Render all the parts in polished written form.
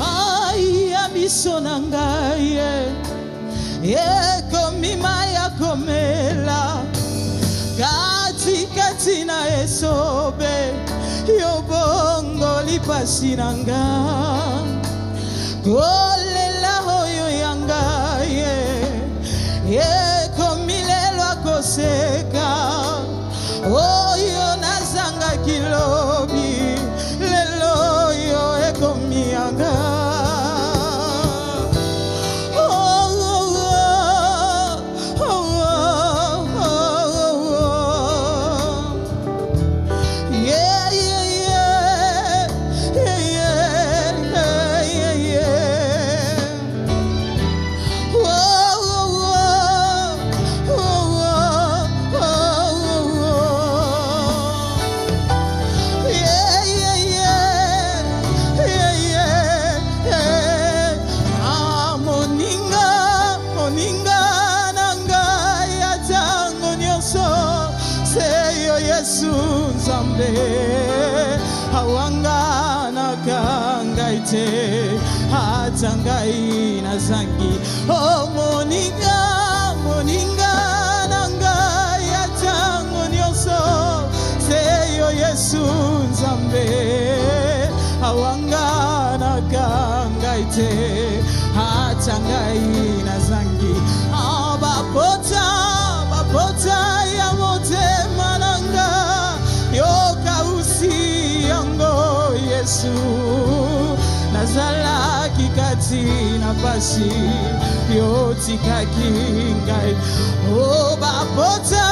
Aya misonangaye Ekomima ya komela Kati na esobe Yobongo lipasi nanga Kolela hoyo yangaye Ekomilelo akoseka Oyo nazanga kilobi Lelo yo ekomianga Hawangana kangaite hatangai na zangi oh moninga nanga ya tango nyoso seyo Yesu Nzambe hawangana kangaite hatangai na zangi bapota ya motema nanga yoka usi yango Yesu nazala kikati na pasi yotika kingai oh bapota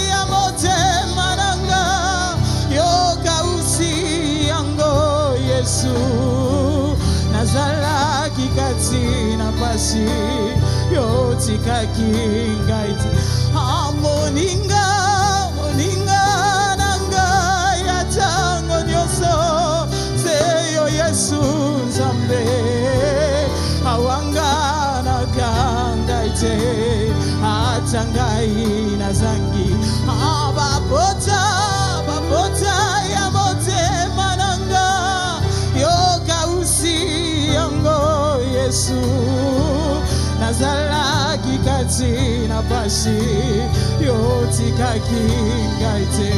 ya motema nanga yoka usi yango Yesu nazala kikati na pasi yotika kingai moninga nanga ya tango nyoso seyo Yesu Nzambe awangana kangaite atangai na zangi bapota ya motema nanga yoka usi yango Yesu nazala kikati na pasi yotika kingaite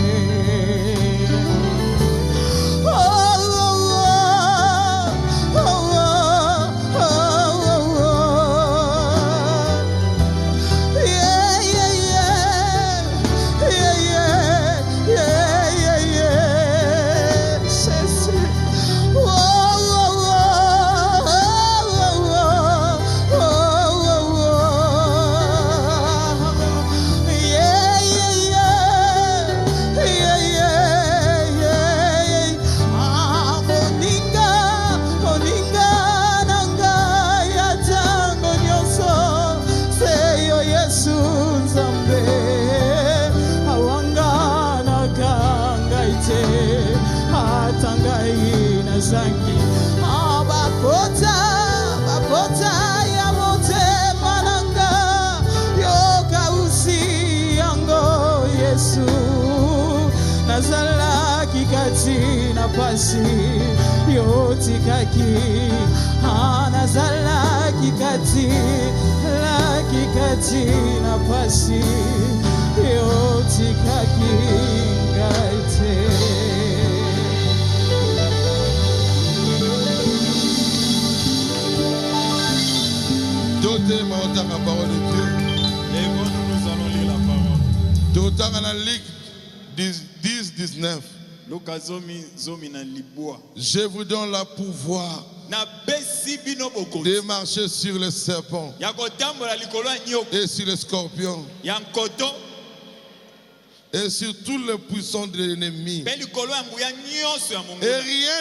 zangi bapota ya motema nanga yoka usi yango Yesu nazala kikati na pasi yotikaki nazala kikati na pasi yotikaki ngaite D'autres m'entendent la parole de Dieu. Nous allons lire la parole. D'autres dans la Luc 10-19. Je vous donne le pouvoir de marcher sur les serpents et sur les scorpions et sur tous les puissants de l'ennemi. Et rien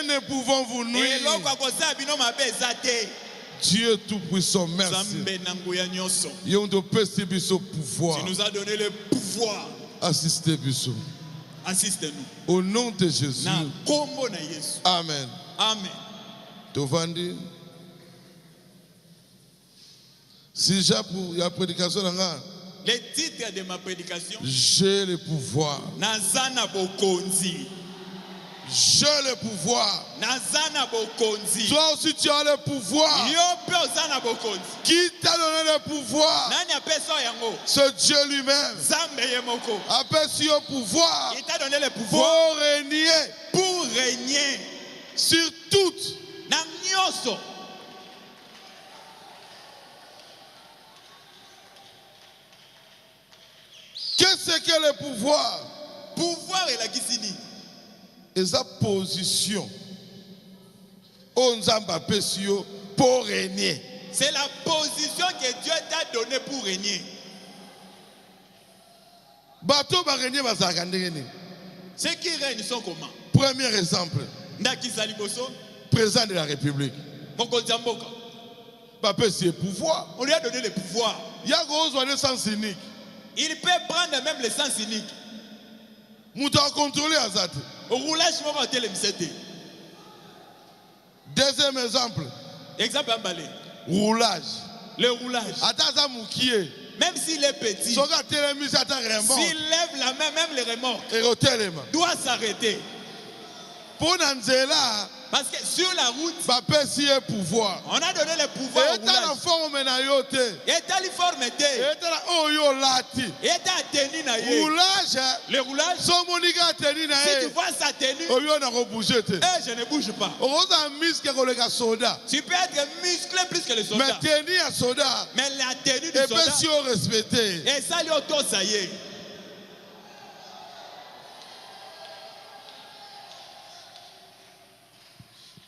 ne pouvant vous nuire. Dieu Tout-Puissant, merci. Tu nous as donné le pouvoir. Assistez-nous. Assistez-nous. Au nom de Jésus. Amen. Amen. Tovandi. Si j'ai pour la prédication, Le titre de ma prédication. J'ai le pouvoir. Nazana bokonzi. J'ai le pouvoir. Nazana bokonzi. Toi aussi tu as le pouvoir. Yope ozana bokonzi. Qui t'a donné le pouvoir? Nani apesa yango? C'est Dieu lui-même. Zambe yemoko. Apesi au pouvoir. Il t'a donné le pouvoir Pour régner. pour régner Sur toutes. na nyoso. Qu'est-ce que le pouvoir? Pouvoir et la kisini. Et sa position. On zamba pesio pour régner. C'est la position que Dieu t'a donnée pour régner. Bateau va régner bazaka ndenge. Ceux qui règnent sont comment? Premier exemple. Ndaki Saliboso, Président de la République. Mokonzi Mboka. Bapesi le pouvoir. On lui a donné le pouvoir. Il y a un sens unique. Il peut prendre même le sens unique. Mouta contrôler Azat. Au roulage, je vais le MCT. Deuxième exemple. Exemple Ambalé. Roulage. Le roulage. Ataza Moukié. Même s'il est petit, S'il lève la main, même les remords, doit s'arrêter. Pour Nanzela, parce que sur la route, pouvoir. On a donné le pouvoir au roulage. Et t'as l'informe. Et t'as tenu na ye. Le roulage. Si tu vois sa tenue, je ne bouge pas. Tu peux être musclé plus que le soldat. Mais la tenue du soldat. Et ça lui auto ça y est.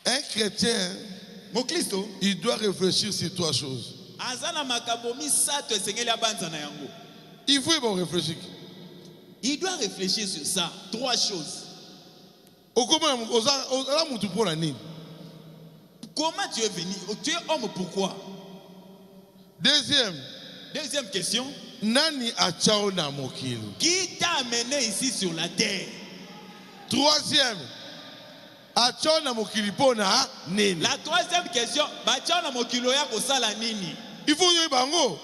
Un chrétien, il doit réfléchir sur trois choses. Il faut réfléchir. Il doit réfléchir sur ça. Trois choses. Comment tu es venu? Tu es homme pourquoi? Deuxième question. Qui t'a amené ici sur la terre? Troisième. La troisième question, il faut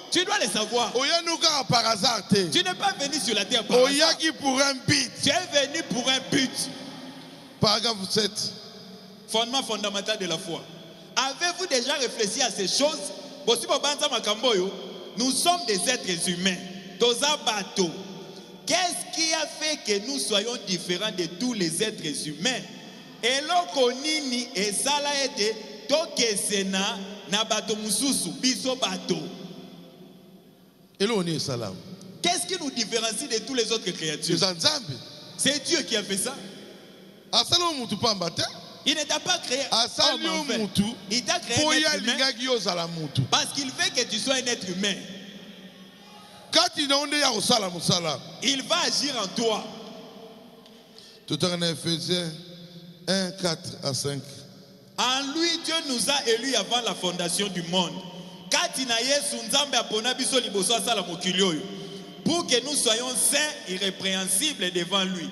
tu dois le savoir. Tu n'es pas venu sur la terre par hasard. Pour un but. Tu es venu pour un but. Paragraphe 7. Fondement fondamental de la foi. Avez-vous déjà réfléchi à ces choses? Nous sommes des êtres humains. Qu'est-ce qui a fait que nous soyons différents de tous les êtres humains? Eloko nini esala ete tokesena na bato mususu biso bato. Eloni salam. Qu'est-ce qui nous différencie de tous les autres créatures? C'est Dieu qui a fait ça. Il ne t'a pas créé homme en fait. Il t'a créé un être humain parce qu'il veut que tu sois un être humain. Il va agir en toi. Tout en Éphésiens 1, 4 à 5. En lui, Dieu nous a élus avant la fondation du monde. Pour que nous soyons saints, irrépréhensibles devant lui.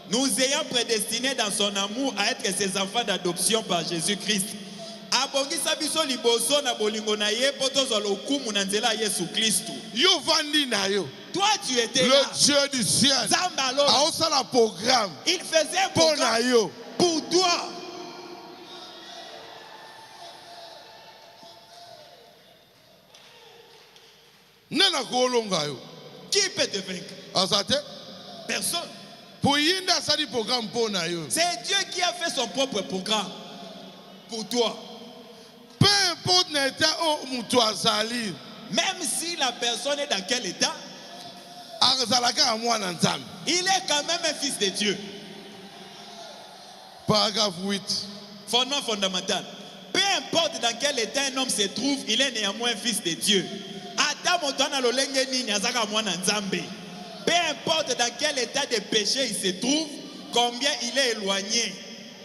Nous ayons prédestinés dans son amour à être ses enfants d'adoption par Jésus-Christ. Abongisa biso liboso na bolingo na ye potozo lokumu na nzela Yesu Kristo. Yo vandi na yo. Toi tu étais le là. Dieu du ciel. Zambalo. A la programme. Il faisait un programme pour toi. Nana kolonga yo. Qui peut te vaincre? Azate? Personne. Pour yinda sali programme pour na yo. C'est Dieu qui a fait son propre programme pour toi. Peu importe l'état où mutu azali. Même si la personne est dans quel état, il est quand même un fils de Dieu. Paragraphe 8. Fondement fondamental. Peu importe dans quel état un homme se trouve, il est néanmoins un fils de Dieu. Peu importe dans quel état de péché il se trouve, combien il est éloigné,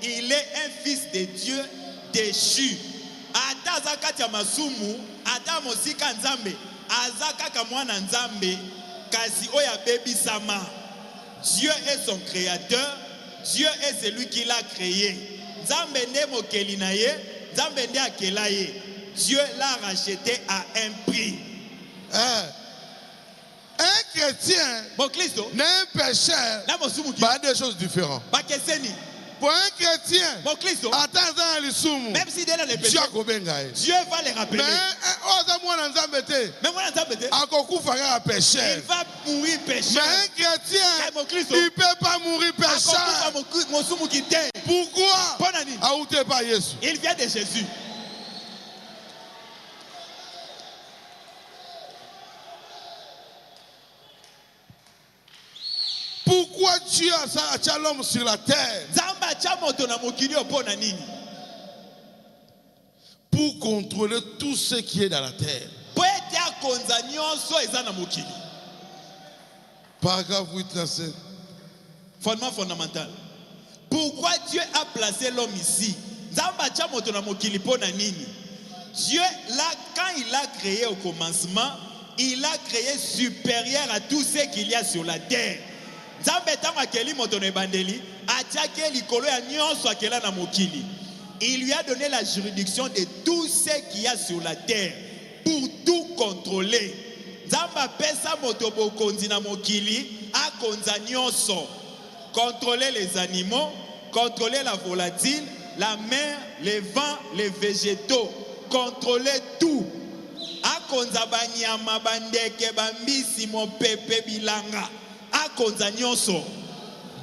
il est un fils de Dieu déchu. Ata zakati masumu, ata mosika nzambe, azaka kamwana nzambe, kasi oya baby sama. Dieu est son créateur, Dieu est celui qui l'a créé. Nzambe nde mokeli na ye, nzambe nde akela ye. Dieu l'a racheté à un prix. Un chrétien n'est un pécheur, pas des choses différentes. Pour un chrétien, même si Dieu va les rappeler. Mais il va mourir pécheur. Mais un chrétien, il ne peut pas mourir pécheur. Pourquoi? Il vient de Jésus. Pourquoi Dieu a l'homme sur la terre? Pour contrôler tout ce qui est dans la terre. Paragraphe 8, fondement fondamental. Pourquoi Dieu a placé l'homme ici? Dieu, là, quand il a créé au commencement, il a créé supérieur à tout ce qu'il y a sur la terre. Il lui a donné la juridiction de tout ce qu'il y a sur la terre pour tout contrôler. Contrôler les animaux, contrôler la volatile, la mer, les vents, les végétaux, contrôler tout.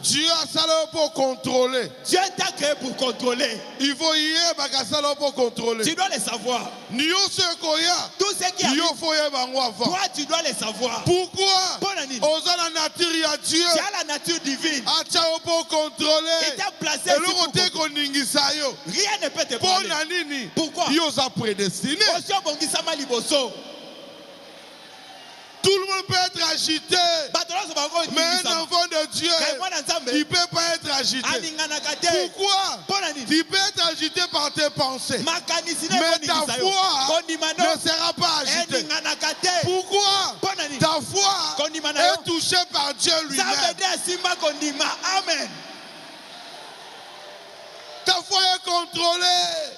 Dieu a ça pour contrôler. Dieu t'a créé pour contrôler. Il faut y aller pour contrôler. Tu dois le savoir. Tout ce qui arrive, toi tu dois le savoir. Pourquoi? La nature, il y a Dieu. Tu as la nature divine. Pour contrôler. Il t'a placé rien ne peut te parler. Pourquoi? Il a prédestiné. Tout le monde peut être agité. Mais un enfant de Dieu, il ne peut pas être agité. Pourquoi? Il peut être agité par tes pensées. Mais ta foi ne sera pas agitée. Pourquoi? Ta foi est touchée par Dieu lui-même. Amen. Ta foi est contrôlée.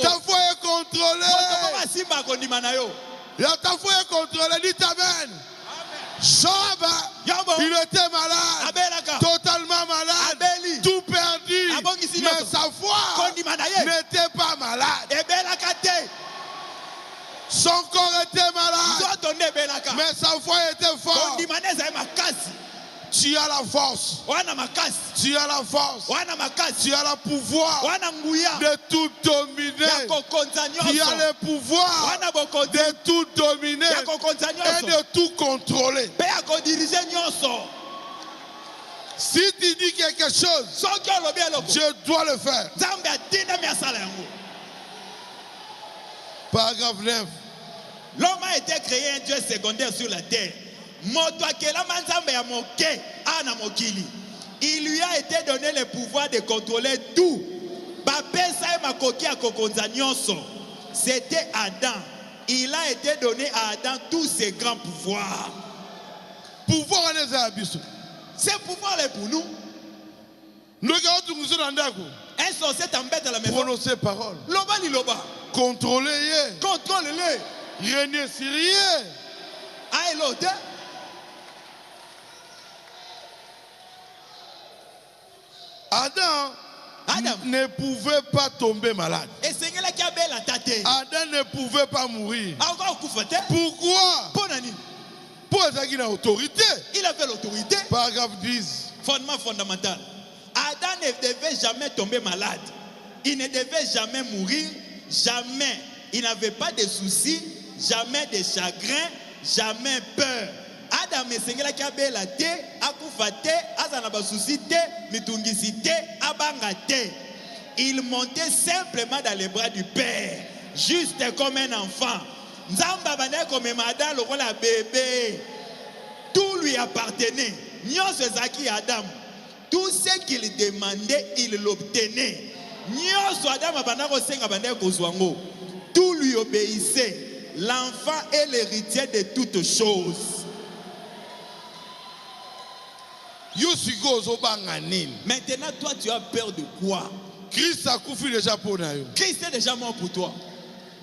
Ta foi est contrôlée. Ta foi est contrôlée, dit Amen. Job, il était malade, totalement malade, tout perdu, mais sa foi n'était pas malade. Son corps était malade, mais sa foi était forte. Tu as la force. Tu as la force. Tu as le pouvoir de tout dominer. Tu as le pouvoir de tout dominer et de tout contrôler. Si tu dis quelque chose, je dois le faire. Paragraphe 9. L'homme a été créé un Dieu secondaire sur la terre. Il lui a été donné le pouvoir de contrôler tout. C'était Adam. Il a été donné à Adam tous ses grands pouvoirs. Ces pouvoirs est pour nous. Un sorcier t'embête à la maison. Prononcer parole. Contrôler. Contrôle-le. Régner sur rien. Adam ne pouvait pas tomber malade. Adam ne pouvait pas mourir. Pourquoi? Pour une autorité. Il avait l'autorité. Paragraphe 10. Fondement fondamental. Adam ne devait jamais tomber malade. Il ne devait jamais mourir. Jamais. Il n'avait pas de soucis. Jamais de chagrin. Jamais peur. Adam esengela kiabela te, akufa te, azana basusi te, mitungisi te, abanga te. Il montait simplement dans les bras du Père, juste comme un enfant. Nzamba bane comme Adam lokola bébé. Tout lui appartenait. Nyonso zaki Adam. Tout ce qu'il demandait, il l'obtenait. Nyonso Adam abana ko senga bane ko zwango. Tout lui obéissait. L'enfant est l'héritier de toutes choses. Maintenant, toi, tu as peur de quoi? Christ a couffé déjà pour nous. Christ est déjà mort pour toi.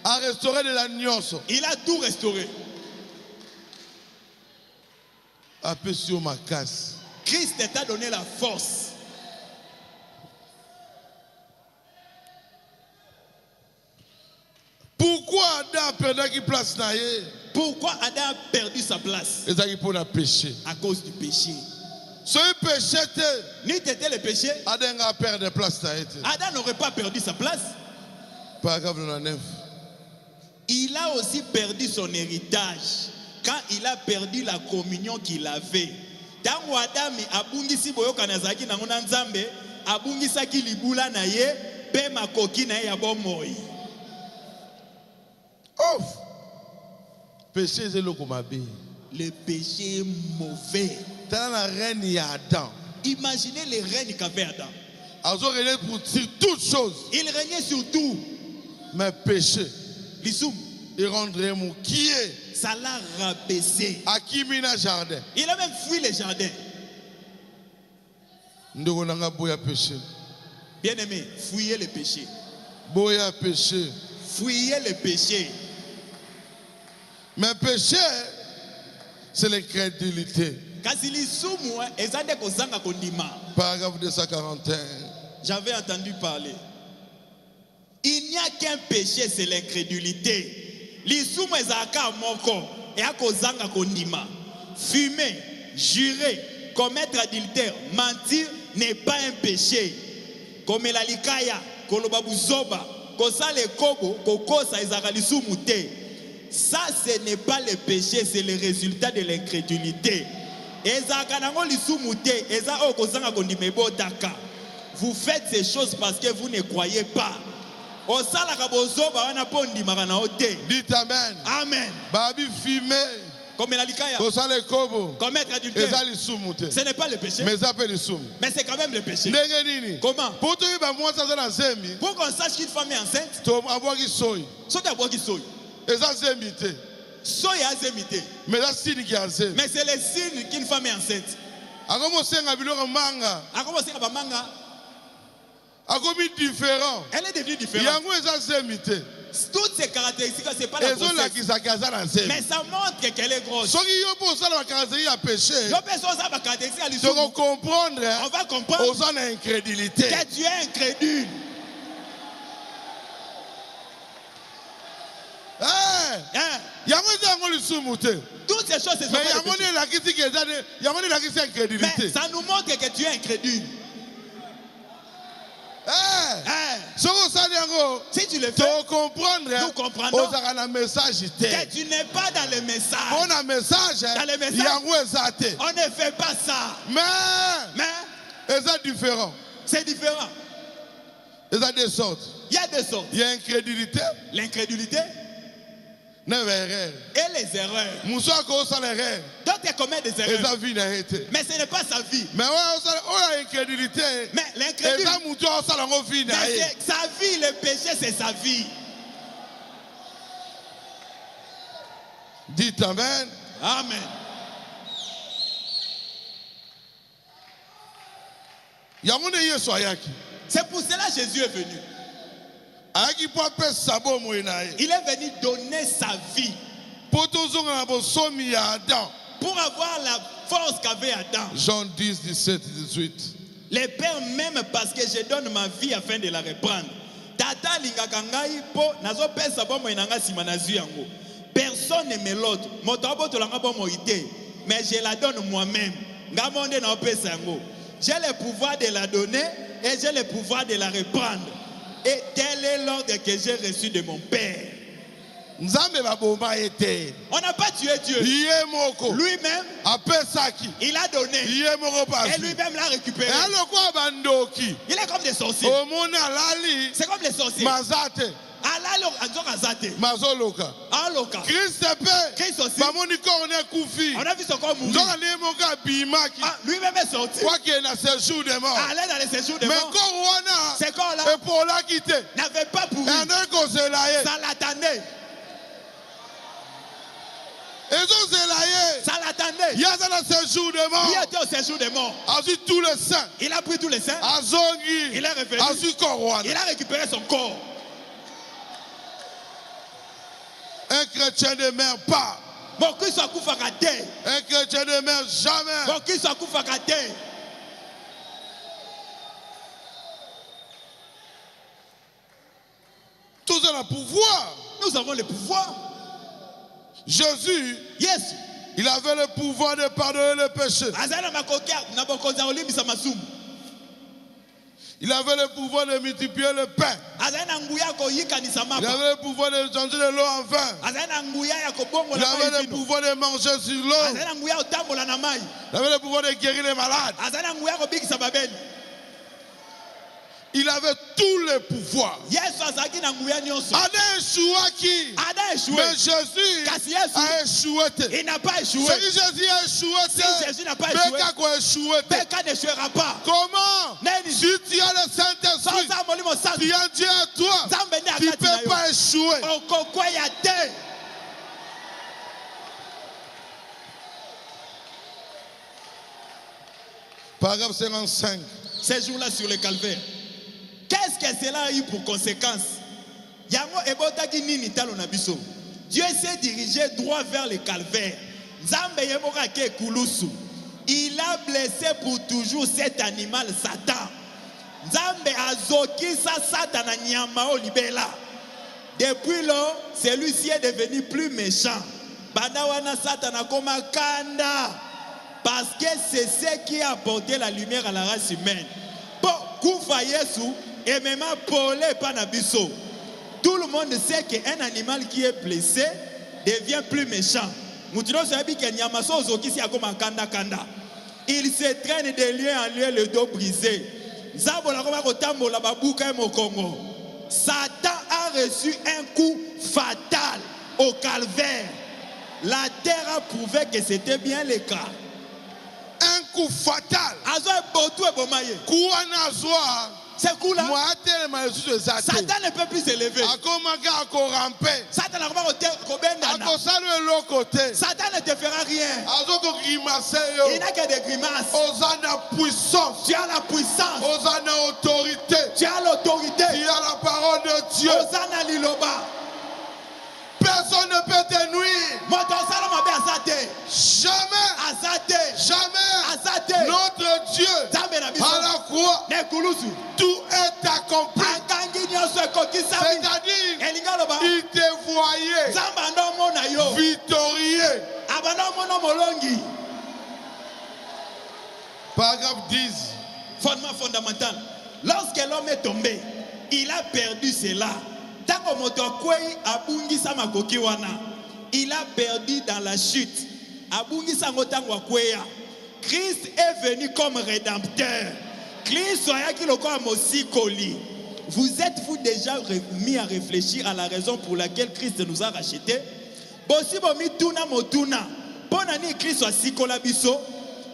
A restauré de la nuance. Il a tout restauré. A peu sur ma casse. Christ t'a donné la force. Pourquoi Adam a perdu place? Pourquoi Adam a perdu sa place? C'est pour le péché. À cause du péché. Si le péché Ni t'étais le péché, Adam a perdu place. Adam n'aurait pas perdu sa place. Paragraphe 99. Il a aussi perdu son héritage quand il a perdu la communion qu'il avait. Tango Adam abungisi boyoka nazaki nango na Nzambe, abungisaki libula na ye pe makoki na ye ya bomoi. Ouf! Péché c'est le comabé. Le péché est mauvais. Dans la reine il y a Adam. Imaginez les règnes qu'avait Adam. Ils ont régné pour sur toutes choses. Il régnait sur tout. Mais péché, Lissoum, il rendrait mon qui est. ça l'a rabaissé. À qui mina jardin. Il a même fui les jardins. Nous avons boya péché. Bien aimé, fuyez le péché. Boya péché. Fuyez le péché. Mais péché, c'est l'incrédulité. Paragraphe 241. J'avais entendu parler. Il n'y a qu'un péché, c'est l'incrédulité. Lisumu ezaka moko et akozanga kondima. Fumer, jurer, commettre adultère, mentir n'est pas un péché. Comme la likaya, kolobabu zoba, kosa le kobo, kokosa ezaka lisumu te. Ça, ce n'est pas le péché, c'est le résultat de l'incrédulité. Vous faites ces choses parce que vous ne croyez pas. Dites Amen. Amen. Babi fumer. Commettre adultère. Ce n'est pas le péché. Mais c'est quand même le péché. Comment? Pour qu'on sache qu'une femme est enceinte, mais c'est le signe qu'une femme est enceinte. Elle est devenue différente. Toutes ces caractéristiques, ce n'est pas la grossesse. Mais ça montre qu'elle est grosse. On va comprendre que tu es incrédule. Toutes ces choses, mais ça nous montre que tu es incrédule. Si tu le fais, nous comprendrons que tu n'es pas dans le message. Dans le message, on ne fait pas ça. Mais c'est différent. Il y a deux sortes. Il y a l'incrédulité et les erreurs. D'autres commettent des erreurs. Mais ce n'est pas sa vie. Mais l'incrédulité, sa vie, le péché, c'est sa vie. Dites Amen. Amen. C'est pour cela que Jésus est venu. Il est venu donner sa vie pour avoir la force qu'avait Adam. Jean 10, 17, 18. Les pères m'aiment parce que je donne ma vie afin de la reprendre. Personne n'aime l'autre. Mais je la donne moi-même. J'ai le pouvoir de la donner et j'ai le pouvoir de la reprendre. Et tel est l'ordre que j'ai reçu de mon Père. On n'a pas tué Dieu. Lui-même, il a donné. Et lui-même l'a récupéré. Il est comme des sorciers. C'est comme les sorciers. Christ aussi. On a vu son corps mourir. Lui-même est sorti. Allez dans les séjours de mort. Ce corps-là n'avait pas pourri. Ça l'attendait. Ça attendait. Il y a un séjour de mort. Il était au séjour des morts. Ensuite, tous les saints. Il a pris tous les saints. Il est revenu. Ensuite, il a récupéré son corps. Un chrétien ne meurt pas. Un chrétien ne meurt jamais. Tous ont le pouvoir. Nous avons le pouvoir. Jésus, yes, il avait le pouvoir de pardonner le péché. Il avait le pouvoir de multiplier le pain. Il avait le pouvoir de changer de l'eau en vin. Il avait le pouvoir de manger sur l'eau. Il avait le pouvoir de guérir les malades. Il avait tous les pouvoirs. Adam échoué. Mais Jésus a échoué. Il n'a pas échoué. Si Jésus a échoué, si Jésus n'a pas échoué, Béka n'échouera pas. Comment? Si tu as le Saint-Esprit, tu as Dieu à toi, tu ne peux pas échouer. Paragraphe 55. Ces jours-là sur le calvaire. Qu'est-ce que cela a eu pour conséquence? Dieu s'est dirigé droit vers le calvaire. Il a blessé pour toujours cet animal Satan. Depuis lors, celui-ci est devenu plus méchant. Parce que c'est ce qui a apporté la lumière à la race humaine. Et même tout le monde sait qu'un animal qui est blessé devient plus méchant. Il se traîne de lieu en lieu, le dos brisé. Satan a reçu un coup fatal au calvaire. La terre a prouvé que c'était bien le cas. Un coup fatal. C'est coup là. Satan ne peut plus s'élever. Satan ne te fera rien. Il n'a que des grimaces. Tu as la puissance. Tu as l'autorité. Tu as la parole de Dieu. Personne ne peut te nuire. Jamais. Notre Dieu, à la croix, tout est accompli. C'est-à-dire, il te voyait victorieux. Paragraphe 10. Fondement fondamental. Lorsque l'homme est tombé, il a perdu cela. Il a perdu dans la chute. Christ est venu comme rédempteur. Vous êtes-vous déjà mis à réfléchir à la raison pour laquelle Christ nous a rachetés?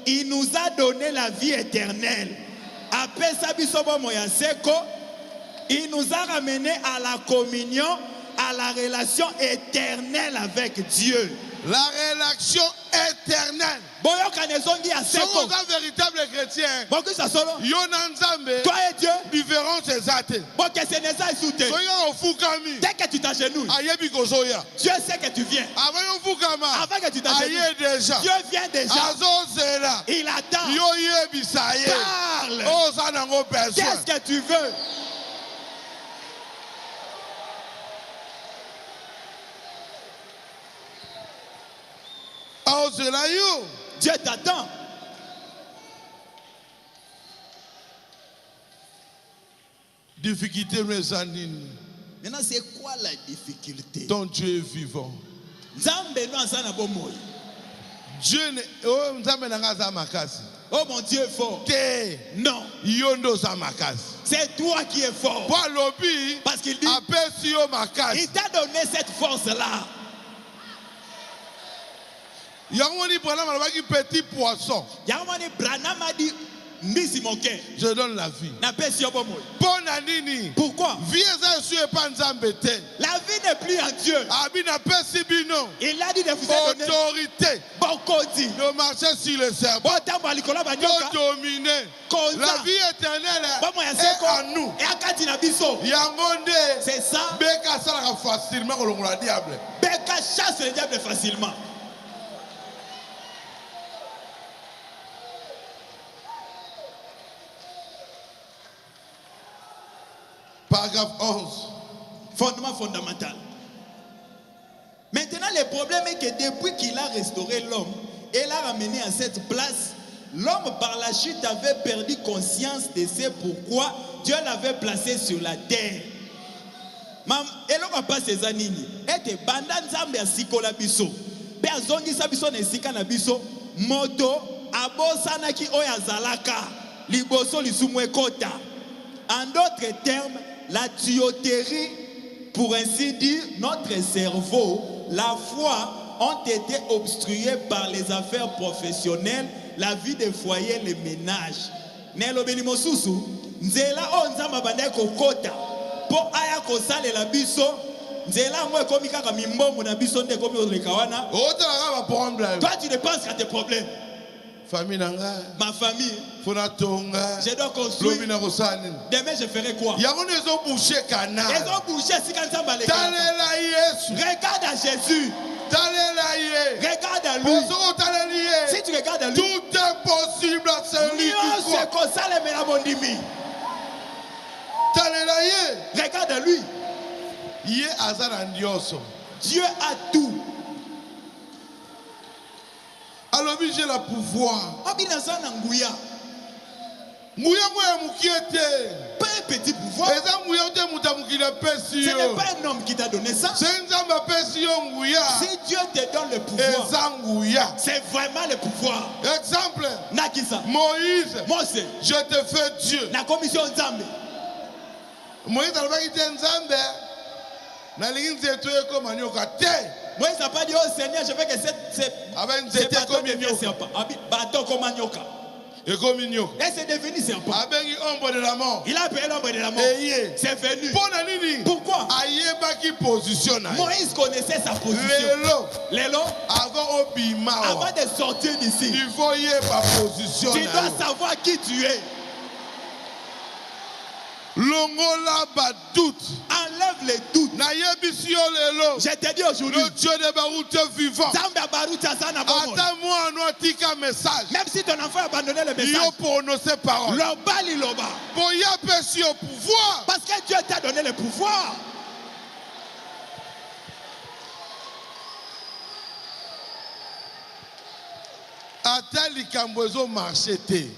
Il nous a donné la vie éternelle. Il nous a ramenés à la communion, à la relation éternelle avec Dieu. La relation éternelle. Si vous êtes un véritable chrétien, toi et Dieu, différence exacte. Dès que tu t'agenouilles, Dieu sait que tu viens. Avant que tu t'agenouilles, Dieu vient déjà. Il attend. Parle. Qu'est-ce que tu veux? Dieu t'attend. Difficulté, mes amis. Maintenant, c'est quoi la difficulté? Ton Dieu est vivant. Dieu oh mon Dieu est fort. Non. C'est toi qui es fort. Parce qu'il dit, il t'a donné cette force-là. Yamani Branham a dit petit poisson. Yamani Branham a dit Je donne la vie. Pourquoi? La vie n'est plus en Dieu. Il a dit de vous donner autorité de marcher sur les serpents, de dominer. La vie éternelle est en nous. C'est ça. Beka facilement le diable. Beka chasse le diable facilement. Paragraphe 11. Fondement fondamental. Maintenant, le problème est que depuis qu'il a restauré l'homme et l'a ramené à cette place, l'homme par la chute avait perdu conscience de ce pourquoi Dieu l'avait placé sur la terre. Et l'homme a passé ses années. Et banda nzambe asikola biso. Pe azongisa biso na esika na biso. Moto abosanaki oyo azalaka. Liboso lisumu ekota. En d'autres termes, la tuyauterie, pour ainsi dire, notre cerveau, la foi, ont été obstrués par les affaires professionnelles, la vie des foyers, les ménages. Nelo benimosusu, nzela onzamba bande kokota, po aya kosale la biso, nzela mwe komi kaka mimbomu na biso nde komi olekawana. Toi tu ne penses qu'à tes problèmes. Famille nanga. Ma famille. Je dois construire. Demain je ferai quoi? Ils ont bouché si quand ça va les regarde à Jésus. Regarde à lui. Si tu regardes à lui, tout est possible à celui qui croit. Regarde à lui. Dieu a tout. Alors j'ai le pouvoir. Pas un petit pouvoir. Ce n'est pas un homme qui t'a donné ça. Si Dieu te donne le pouvoir, c'est vraiment le pouvoir. Exemple. Nakisa. Moïse. Je te fais Dieu. La commission Nzambe. Moïse a dit Nzambe. Moïse n'a pas dit, oh Seigneur, je veux que c'est bateau devienne serpent. Bateau comme un nyoka. Et c'est devenu serpent. Il a appelé l'ombre de la mort. C'est venu. Pourquoi? Moïse connaissait sa position. Lélo, avant de sortir d'ici, tu dois savoir qui tu es. Enlève les doutes. Je te dis aujourd'hui, le Dieu de Baroute vivant. Même si ton enfant a abandonné le message, parce que Dieu t'a donné le pouvoir.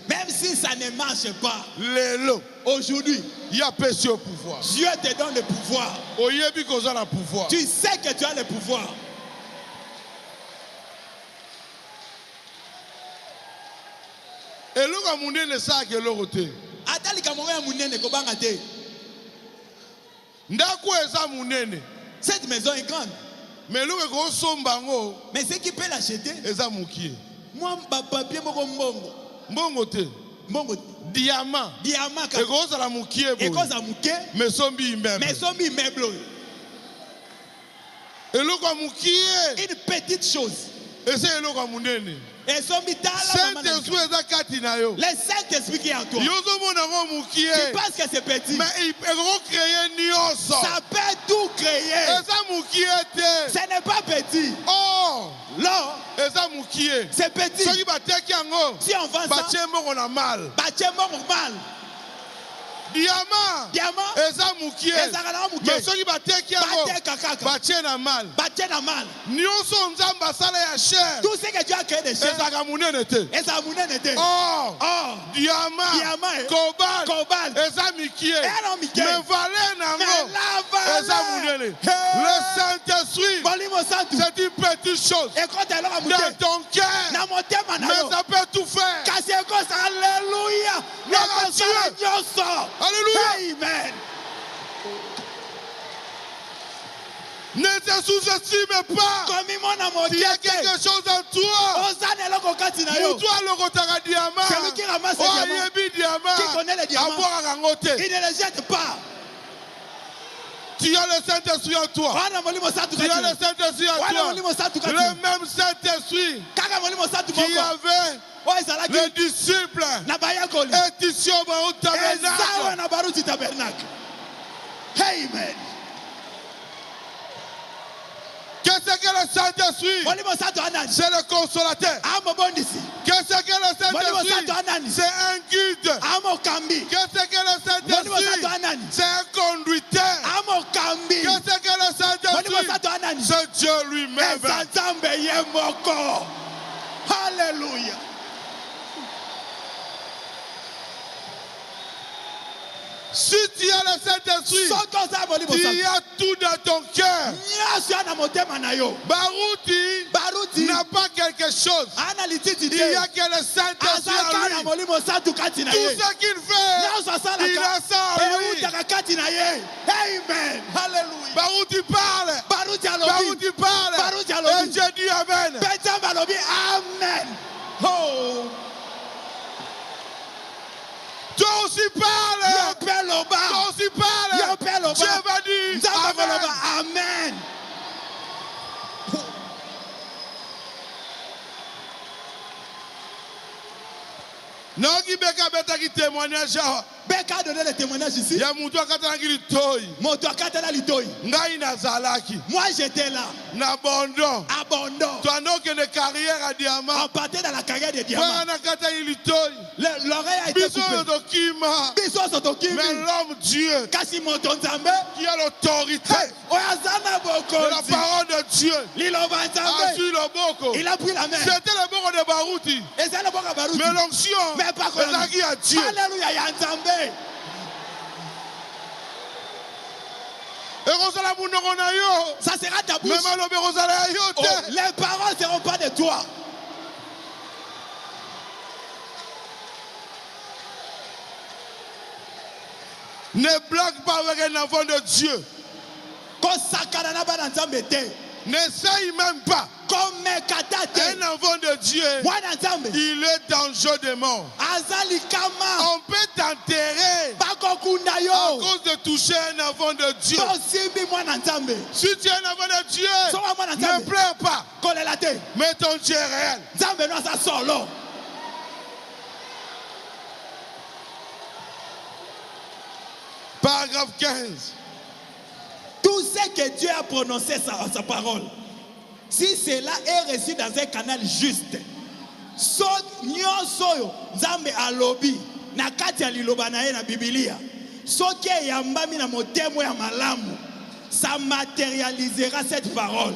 Même si ça ne marche pas, aujourd'hui, Dieu te donne le pouvoir. Tu sais que tu as le pouvoir. Cette maison est grande. Mais ce qui peut l'acheter, moi, papier, mbongo diamant et une petite chose. Le Saint-Esprit qui est en toi. Tu penses que c'est petit. Ça peut tout créer. Ce n'est pas petit. Non. C'est petit. Si on vend ça, mal. Diamant. Mais soki bateki yango batie na mal. Nyonso nzambe asala ya chair. Tout ce que Dieu a créé de chair. Ezaka munene te. Diamant, cobalt, eza mikie. Mais valeur nango eza munene. Le Saint-Esprit, c'est une petite chose dans ton cœur. Mais ça peut tout faire. Alléluia. Alléluia. Amen. Ne te sous-estime pas. Il y a quelque chose en toi Mutu alokotaka diamant. Celui qui ramasse les diamants, qui connaît les diamants, il ne les jette pas. Tu as le Saint-Esprit en toi. Tu as le Saint-Esprit en toi. Le même Saint-Esprit qui avait les disciples. Et ici au tabernacle. Amen. Qu'est-ce que le Saint-Esprit? C'est le consolateur. Qu'est-ce que le Saint-Esprit? C'est un guide. Qu'est-ce que le Saint-Esprit? C'est un conducteur. Qu'est-ce que le Saint-Esprit? C'est Dieu lui-même. Alléluia. Si tu as le Saint-Esprit, tu as tout dans ton cœur. Barouti n'a pas quelque chose. Il n'y a que le Saint-Esprit en lui. Tout ce qu'il fait, il a ça en lui. Amen. Alléluia. Barouti parle. Barouti parle. Et Dieu dit Amen. Amen. Oh. Toi aussi parle. Toi aussi parle. Dieu va dire Amen. Amen. Non, qui beka qui témoignage. Beka a donné le témoignage ici. Ya mutu akatana ki litoi. Moto akatana litoi. Ngai nazalaki. Moi j'étais là. N'abandon. Abandon. Toi non que de carrière à diamant. On partait dans la carrière des diamants. L'oreille a été coupée. Mais l'homme Dieu Kasi moto nzambe qui a l'autorité de la parole de Dieu a su le boko. Il a pris la main. C'était le boko de Barouti. Mais l'onction est qui à Dieu. Alléluia, ya nzambe. Ça sera ta bouche. Oh, les paroles ne seront pas de toi. Ne blague pas avec un enfant de Dieu. N'essaye même pas. Un enfant de Dieu, il est dangereux de mort. On peut t'enterrer à cause de toucher un enfant de Dieu. Si tu es un enfant de Dieu, ne pleure pas. Mais ton Dieu est réel. Paragraphe 15. Tout ce que Dieu a prononcé sa parole, si cela est reçu dans un canal juste, so nyoso nzambe alobi na kati ya liloba na ye na Biblia, soki eyambami na motemo ya malamu, ça matérialisera cette parole.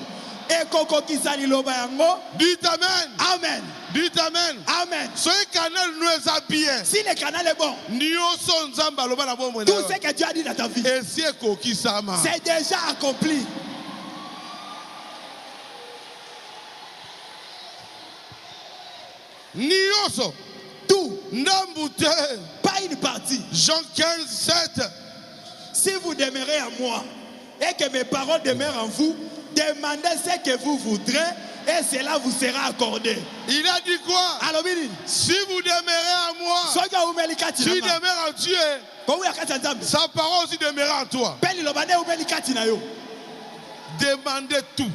Et kokokisa liloba yango. Dites Amen. Amen. Dites Amen. Amen. Ce canal nous est bien. Si le canal est bon, tout ce que tu as dit dans ta vie, c'est déjà accompli. Tout. Pas une partie. Jean 15, 7. Si vous demeurez à moi et que mes paroles demeurent en vous, demandez ce que vous voudrez et cela vous sera accordé. Il a dit quoi? Si vous demeurez à moi, tu demeures en Dieu, sa parole aussi demeurera en toi. Demandez tout.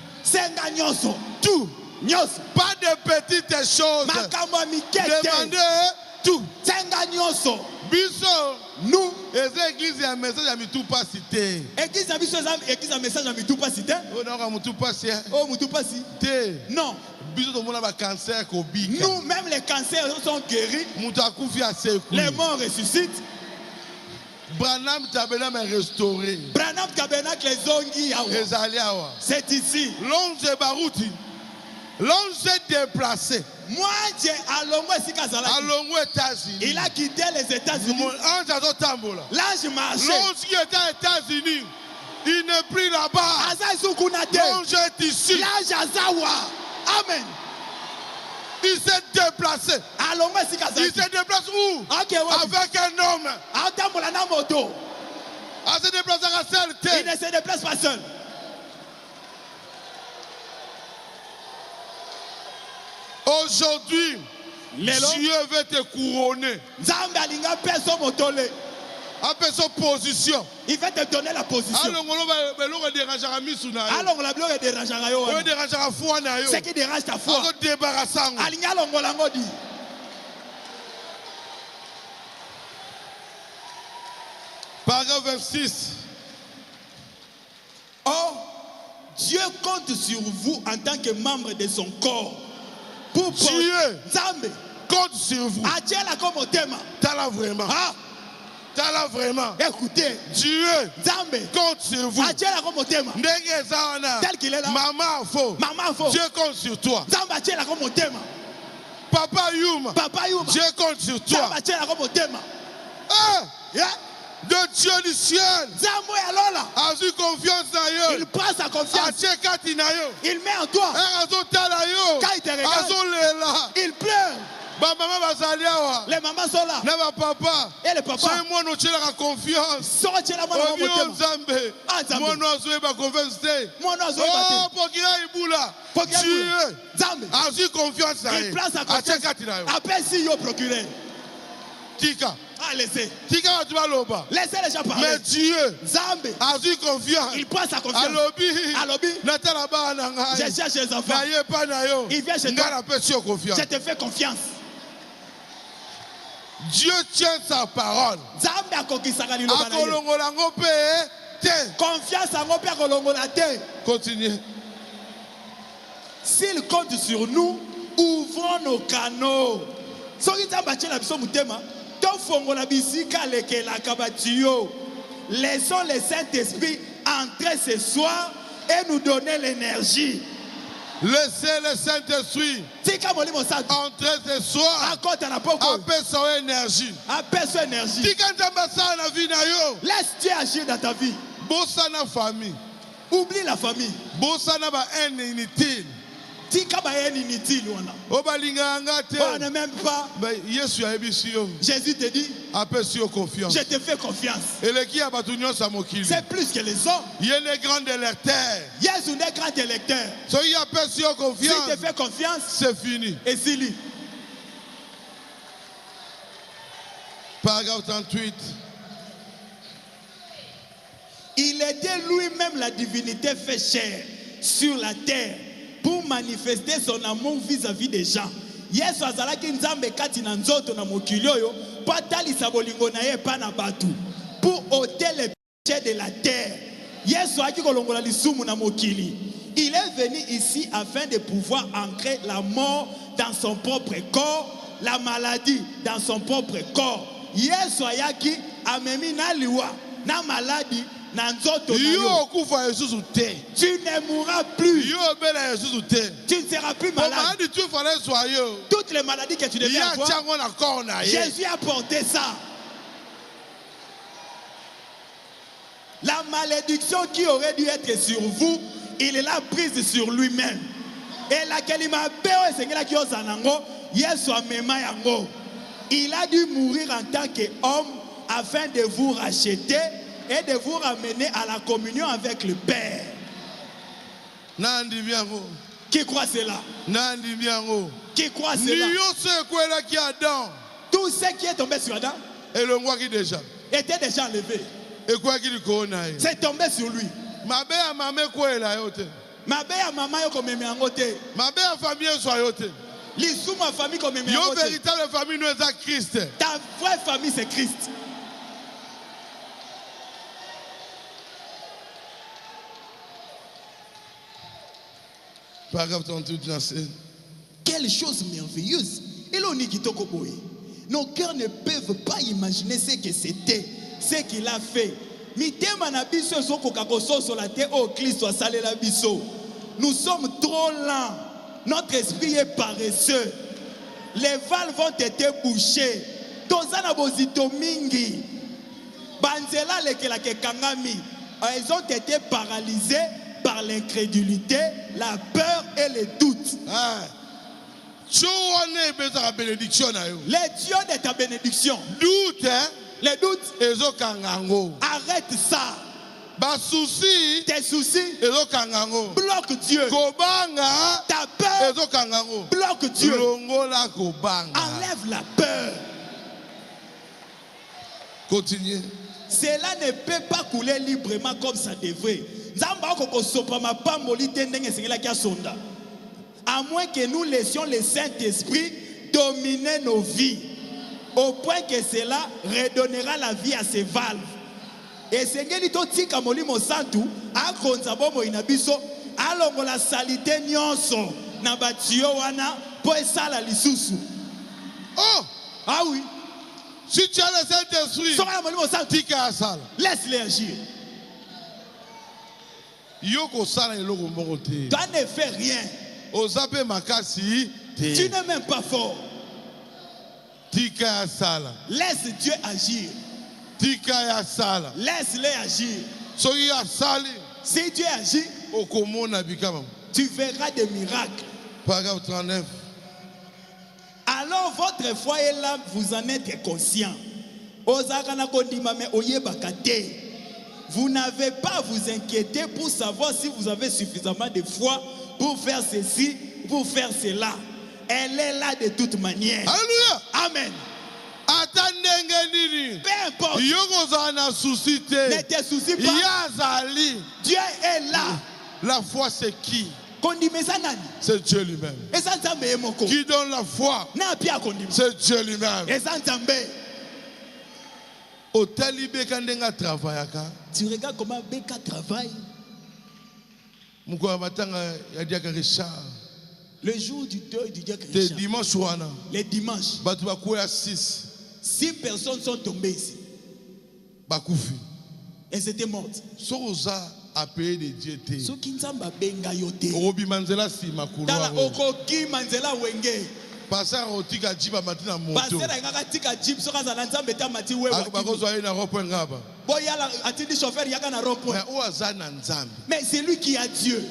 Tout. Pas de petites choses. Demandez tout. Biso. Nous, les églises, un message à tout pas cité. Église un message à tout pas cité. Non. Nous, même les cancers sont guéris. Les morts ressuscitent. Branham Tabernacle est restauré. Branham Tabernacle les zongi. C'est ici. L'onge Barouti. L'ange s'est déplacé. Moi, j'ai allongé États-Unis. Il a quitté les États-Unis. L'ange marchait. L'ange qui était aux États-Unis, il n'est plus là-bas. L'ange est ici. L'ange Azawa. Amen. Il s'est déplacé. Il se déplace où? Avec un homme. Il se déplace à seul. Il ne se déplace pas seul. Aujourd'hui, Dieu veut te couronner. Après son position. Il va te donner la position. Ce qui dérange ta foi. Paragraphe 26. Or, Dieu compte sur vous en tant que membre de son corps. Pour Dieu compte sur vous. T'as là vraiment. T'as vraiment. Écoutez, Dieu compte sur vous. Tel qu'il est là. Maman faux. Dieu compte sur toi. Papa Yuma. Dieu compte sur toi. De Dieu du ciel a eu confiance en eux. Il prend sa confiance. Il met en toi. Quand il te regarde, il pleure. Les mamans sont là. Et le papa. Confiance. Oh, Dieu a eu confiance en eux. Il prend sa confiance. Appelle si yo procureur. Tika. Laissez. Tika Laissez les gens parler. Mais Dieu a eu confiance. Il prend sa confiance. Je cherche les enfants. Il vient chez toi. Je te fais confiance. Dieu tient sa parole. Confiance en mon père. Continuez. S'il compte sur nous, ouvrons nos canaux. Laissons le Saint-Esprit entrer ce soir et nous donner l'énergie. Laissez le Saint-Esprit entrer ce soir. Appelle son énergie. Laisse Dieu agir dans ta vie. Oublie la famille. Inutile. On ne m'aime pas. Jésus te dit, je te fais confiance. C'est plus que les hommes. Jésus est grand électeur. Si te fais confiance, c'est fini. Et s'il Paragraphe 38. Il était lui-même la divinité fait chair sur la terre pour manifester son amour vis-à-vis des gens. Yesu azalaki nzambe kati na nzoto na mokili oyo po atalisa bolingo na ye pa na batu pour ôter les péchés de la terre. Yesu aki kolongola lisumu na mokili. Il est venu ici afin de pouvoir ancrer la mort dans son propre corps, la maladie dans son propre corps. Yesu ayaki amemi na liwa na maladie. Tu ne mourras plus. Tu ne seras plus malade. Toutes les maladies que tu devais avoir, Jésus a porté ça. La malédiction qui aurait dû être sur vous, il l'a prise sur lui-même. Et laquelle il m'a il a dû mourir en tant qu'homme afin de vous racheter et de vous ramener à la communion avec le Père. Qui croit cela? Qui croit cela? Tout ce qui est tombé sur Adam était déjà enlevé. C'est tombé sur lui. Ma maman yo komeme angote. L'isuma famille komeme angote. Yo véritable famille nous est Christ. Ta vraie famille c'est Christ. Paragraphe 38. Quelle chose merveilleuse. Nos cœurs ne peuvent pas imaginer ce que c'était, ce qu'il a fait. Nous sommes trop lents. Notre esprit est paresseux. Les valves ont été bouchées. Elles ont été paralysées par l'incrédulité, la peur et le doute. Les dieux de ta bénédiction. Doute, les doutes. Arrête ça. tes soucis bloquent Dieu. Ta peur bloque Dieu. Enlève la peur. Continuez. Cela ne peut pas couler librement comme ça devrait. À moins que nous laissions le Saint-Esprit dominer nos vies, au point que cela redonnera la vie à ces valves. Et Seigneur, to tika molimo santu akonza bomo inabiso alongola salite nyonso na batio wana po esala lisusu. Oh, ah oui. Si tu as le Saint-Esprit, laisse-les agir. Toi ne fais rien. Tu n'es même pas fort. Laisse Dieu agir. Laisse-les agir. Si Dieu agit, tu verras des miracles. Paragraphe 39. Alors votre foi est là, vous en êtes conscient. Vous n'avez pas à vous inquiéter pour savoir si vous avez suffisamment de foi pour faire ceci, pour faire cela. Elle est là de toute manière. Alléluia. Amen. Peu importe. Ne te soucie pas. Dieu est là. La foi c'est qui? C'est Dieu lui-même. Qui donne la foi? C'est Dieu lui-même. Tu regardes comment Beka travaille. Le jour du deuil du Dieu Richard. Les dimanches. 6 personnes sont tombées ici. Elles étaient mortes. A payer des dieux. Passer otika jiba matina moto. Mais c'est lui qui a Dieu.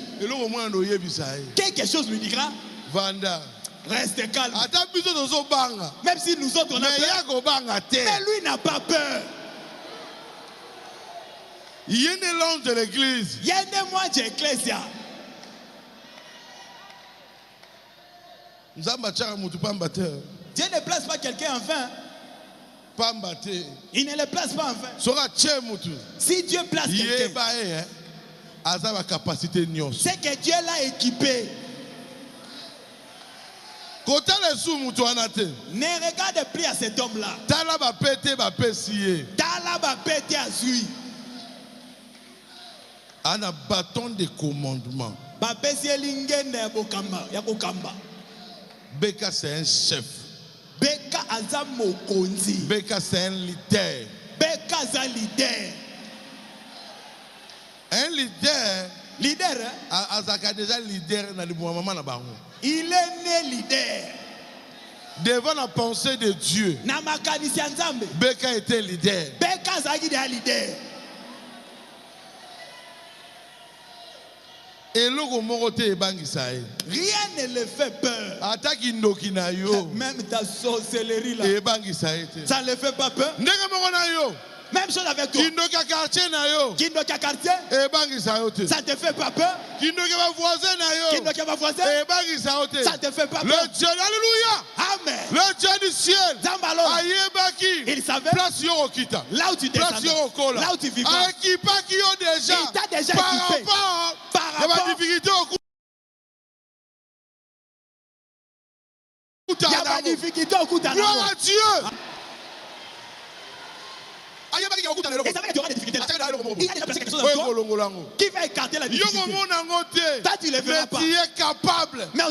Quelque chose lui dira. Vanda. Reste calme. Même si nous autres on a peur. Mais lui n'a pas peur. Il y a une langue de l'église. Il y a une mois de l'église. Dieu ne place pas quelqu'un en vain. Il ne le place pas en vain. Si Dieu place quelqu'un, c'est que Dieu l'a équipé. Ne regarde plus à cet homme-là. Tala ba pété à Zui. Un bâton de commandement. Beka c'est un chef. Beka aza mokonzi. Beka c'est un leader. Beka aza leader. Un leader. Leader. Azaka déjà leader na liboumama na bango. Il est né leader. Devant la pensée de Dieu. Na makanisi ya Nzambe. Beka était leader. Beka azaki déjà leader. Rien ne le fait peur. Même ta sorcellerie là. Ça ne le fait pas peur. Même chose avec toi. Kindoka quartier. Ça te fait pas peur. Kindoka voisin. Ça te fait pas peur. Le Dieu, alléluia. Amen. Le Dieu du ciel. Il savait. Là où tu descends. Là où tu vis. Il t'a déjà équipé. Par rapport. Il y a des difficultés au cours. Il y a des difficultés au cours. Gloire à Dieu. Il y aura des difficultés. Il y a déjà placé quelque chose dans toi qui va écarter la difficulté. Toi, tu ne le verras pas. Mais tu es capable. Mais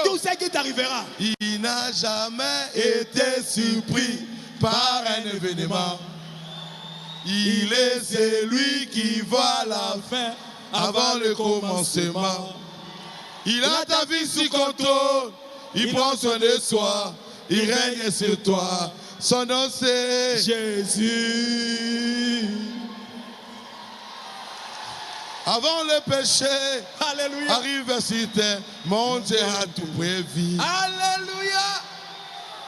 tout ce qui t'arrivera. Il n'a jamais été surpris par un événement. Il est celui qui voit la fin avant le commencement. Il a ta vie sous contrôle. Il prend soin de soi. Il règne sur toi. Son nom c'est Jésus. Avant le péché, alléluia, arrive sur terre, mon Dieu a tout prévu. Alléluia.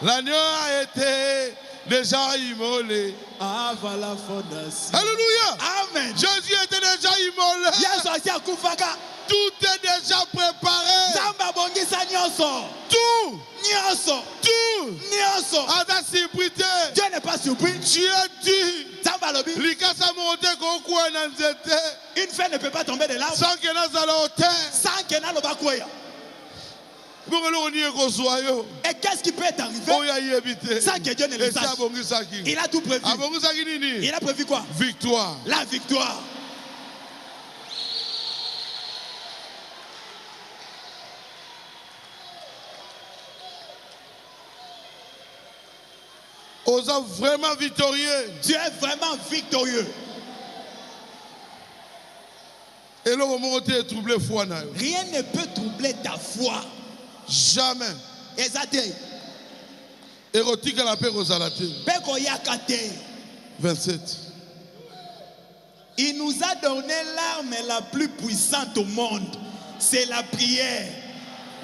L'agneau a été déjà immolé. Avant la fondation. Alléluia. Amen. Jésus était déjà immolé. Tout est déjà préparé. Tout. Ada surprise. Dieu n'est pas surpris. Dieu dit. Une feuille ne peut pas tomber de l'arbre sans que sans que n'a le bakoya. Et qu'est-ce qui peut t'arriver sans que Dieu ne le sache? Il a tout prévu. Il a prévu quoi? Victoire. La victoire. Osa vraiment victorieux. Tu es vraiment victorieux. Et là, rien ne peut troubler ta foi. Jamais. Exactement. Érotique à la paix aux alates. 27. Il nous a donné l'arme la plus puissante au monde. C'est la prière.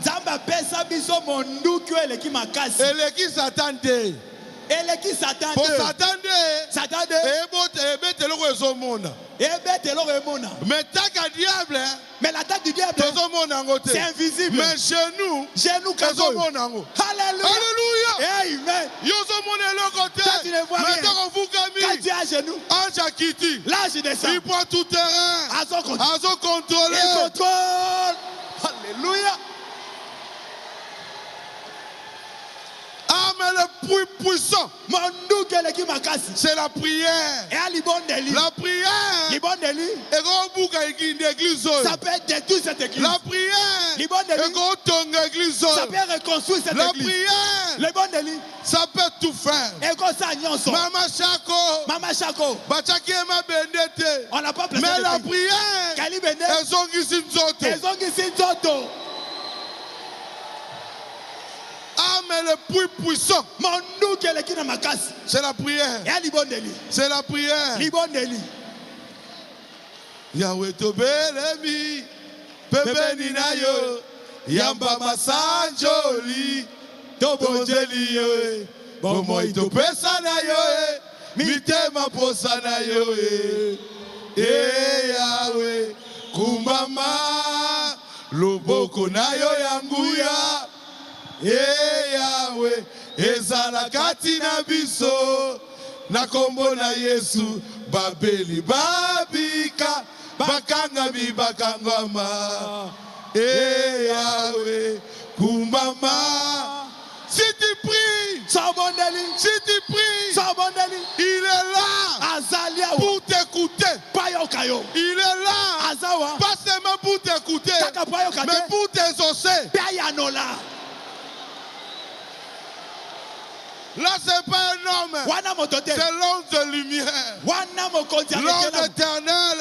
Zamba pesa biso mondu que le qui makasi. Et qui s'attendait. Et le qui s'attendait. Pour s'attendait. Mais tant diable. Mais l'attaque du diable, c'est invisible. Mais chez nous, Alléluia. Amen. Toi, tu ne vois rien. Quand tu es à genoux, l'âge descend. Il prend tout terrain. À son contrôle. Il contrôle. Alléluia. Ah, mais le plus puissant, c'est la prière. La prière. Ça peut détruire cette église. La prière. Ça peut reconstruire cette la église. La prière. Ça peut tout faire. Mama Chako. On n'a pas placé. Mais la prière. Elles ont Ah, mais le plus puissant, c'est la prière. C'est la prière. Yahweh tobelemi, pepeni na yo, yamba masanjoli, tobonjeli yo, bomo itopesa na yo, mitema posa na yo, Yahweh, kumama, loboko na yo yanguya. Yahweh, ezala kati na biso, na kombo na Yesu, babeli babika, bakanga bibakangama. Yahweh, kumbama. Si tu pries, si tu pries, il est là pour t'écouter. Il est là, pas seulement pour t'écouter, mais pour t'exaucer. Là, c'est pas un homme, c'est l'homme de lumière, l'homme éternel.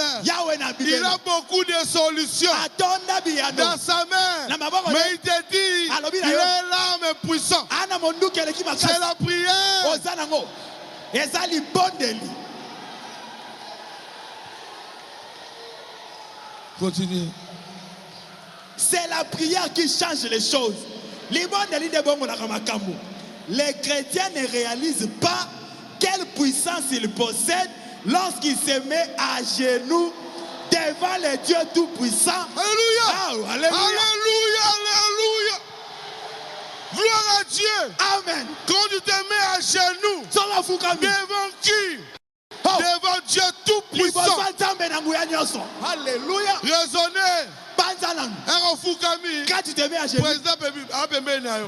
Il a beaucoup de solutions dans sa main, mais il te dit, il est l'âme puissant. C'est la prière. Continue. C'est la prière qui change les choses. Les chrétiens ne réalisent pas quelle puissance ils possèdent lorsqu'ils se mettent à genoux devant le Dieu Tout-Puissant. Alléluia. Oh, alléluia. Alléluia, alléluia. Gloire à Dieu. Amen. Quand tu te mets à genoux, devant qui? Devant Dieu Tout-Puissant. Alléluia. Raisonnez. Quand tu te mets à genoux,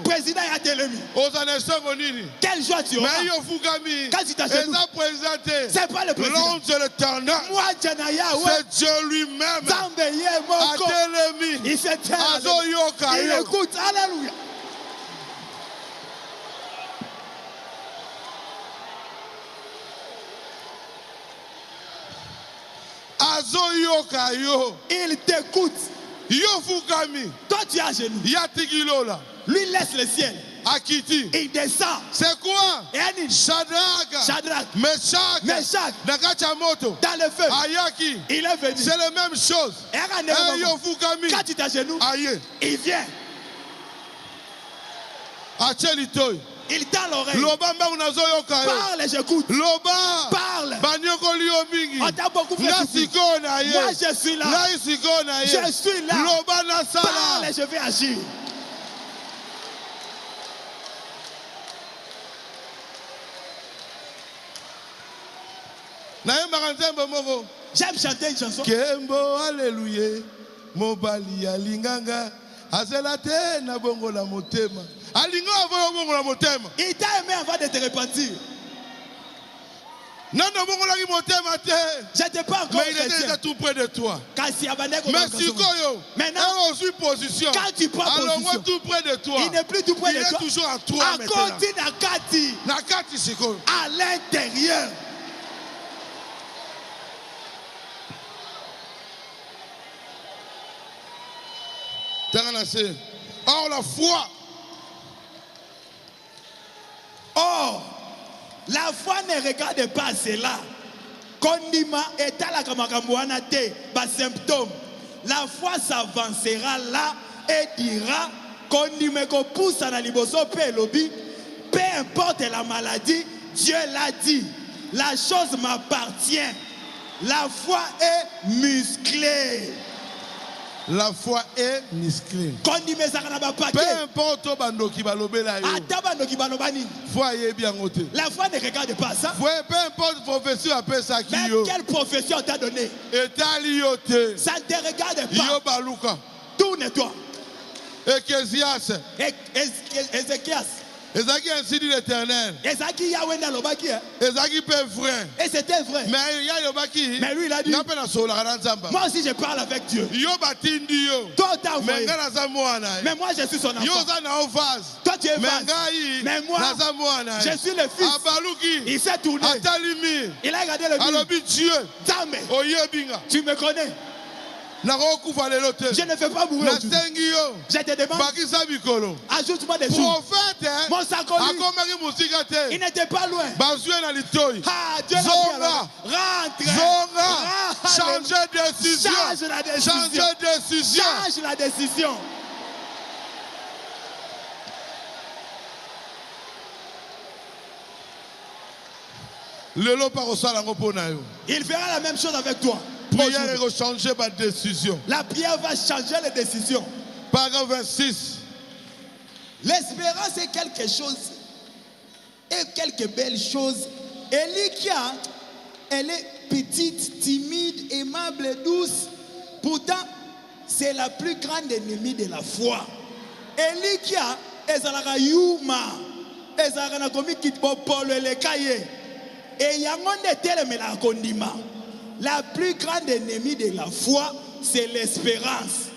président est à Télémi. Quelle joie tu auras. Quand tu t'agenouilles, c'est pas le président. C'est Dieu lui-même. À Télémi. Il se tait. Il écoute. Alléluia. Il t'écoute. Toi tu es à genoux. Lui laisse le ciel. Il descend. C'est quoi? Shadrach, Meshach, dans le feu. Il est venu. C'est la même chose. Quand tu t'agenouilles, il vient. Il tend l'oreille. Loba mbangu nazoyoka yo. Parle, j'écoute. Loba. Parle. Banyokoli yo mingi. On t'a beaucoup fait Nga souffrir. siko na ye. Moi, je suis là. Nga siko na ye. Je suis là. Loba na sala. Parle, je vais agir. Na ye makanzembo moko. J'aime chanter une chanson. Kembo alléluia. Mobali alinganga. Azela te na bongo la motema. Alinga avoyo bongo la motema. Il t'a aimé avant de te repentir. Nano bongo la motema te. Je n'étais pas encore mais il était tout près de toi. Mais sikoyo. Maintenant, on suit position. quand tu prends position, alors tout près de toi. Il n'est plus tout près de toi. Il est toujours à toi à maintenant. côté Nakati. Nakati sikoyo. À l'intérieur. Or la foi. Or, la foi ne regarde pas cela. Kondima etala kamakambuana te, bas symptôme. La foi s'avancera là et dira kondime ko pousse na liboso pe lobi, peu importe la maladie, Dieu l'a dit. La chose m'appartient. La foi est musclée. La foi est musclée. Peu importe bandoki balobela yo. Foi est bien ôté. La foi ne regarde pas ça. Peu importe profession appelle ça qui yo. Mais quelle profession t'a donné? Etali ça ne te regarde pas. Yo baluka. Tourne-toi. Ecclésias. Ézéchias. Ezaki ainsi dit l'Éternel. Ezaki Yahweh n'a l'obaki. Ezaki peut vrai. Et c'était vrai. Mais ya yobaki. Mais lui il a dit. Moi aussi je parle avec Dieu. Yo batindi yo. Toi t'as envoyé. Mais moi je suis son enfant. Yo za na vase. Toi tu es vase. Mais moi je suis le fils. Abaluki. Il s'est tourné. Atalimi. Il a regardé le but. Alobi Dieu. Tamé. Oyebinga. Tu me connais. Je ne fais pas mourir. Je te demande. Ajoute-moi des jours. Mon sacoli. Il n'était pas loin. Ah, Dieu l'a rentre. Change de décision. Change la décision. Change de décision. Change la décision. Il fera la même chose avec toi. Prière va changer ma décision. La prière va changer les décisions. Paragraphe 26. L'espérance est quelque chose et quelques belles choses. Elikia, elle est petite, timide, aimable, douce. Pourtant, c'est la plus grande ennemie de la foi. Elikia, ezalaka yuma, ezalaka na komi kitbopolo elekaye. Et yangonde telemela kondima. La plus grande ennemie de la foi, c'est l'espérance.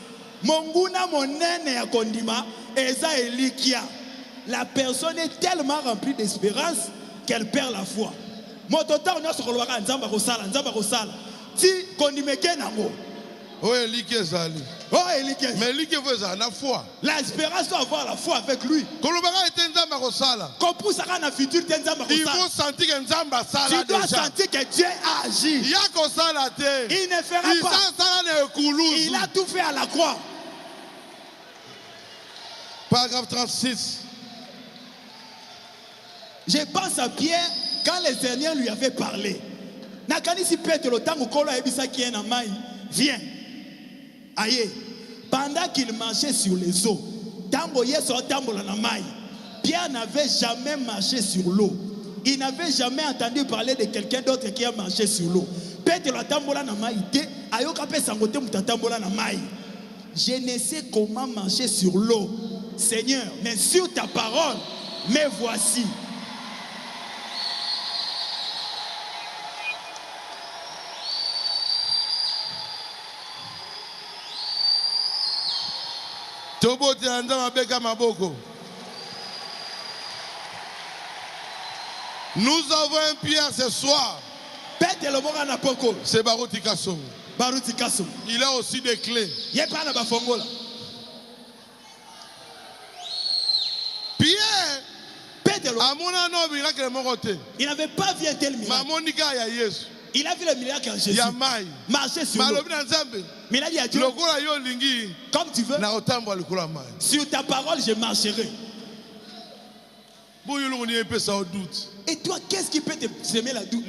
Monguna monene ya kondima, eza elikia. La personne est tellement remplie d'espérance qu'elle perd la foi. Motota on a sokolwaka nzamba kosala, nzamba kosala. Ti kondimeke nango. Oh elikia zali. Oh elikia. Mais elikia veut ça la foi. L'espérance doit avoir la foi avec lui. Kolobaka était nzamba kosala. Kopusaka na futur nzamba kosala. Il faut sentir que nzamba sala. Tu dois sentir que Dieu a agi. Il y a kosala te. Il ne fera pas. Il a tout fait à la croix. Paragraphe 36. Je pense à Pierre quand le Seigneur lui avait parlé. Nakanisi Petro tango kolo ebisa ki en amai. Viens. Aïe. Pendant qu'il marchait sur les eaux, Pierre n'avait jamais marché sur l'eau. Il n'avait jamais entendu parler de quelqu'un d'autre qui a marché sur l'eau. Je ne sais comment marcher sur l'eau, Seigneur, mais sur ta parole, me voici. Nous avons un Pierre ce soir. C'est Baruti Kassom. Il a aussi des clés. Pierre, il n'avait pas vu un tel miracle. Il a vu le miracle en Jésus. Marcher sur l'eau. Mais il a dit à Dieu, comme tu veux, sur ta parole je marcherai. Et toi, qu'est-ce qui peut te semer le doute?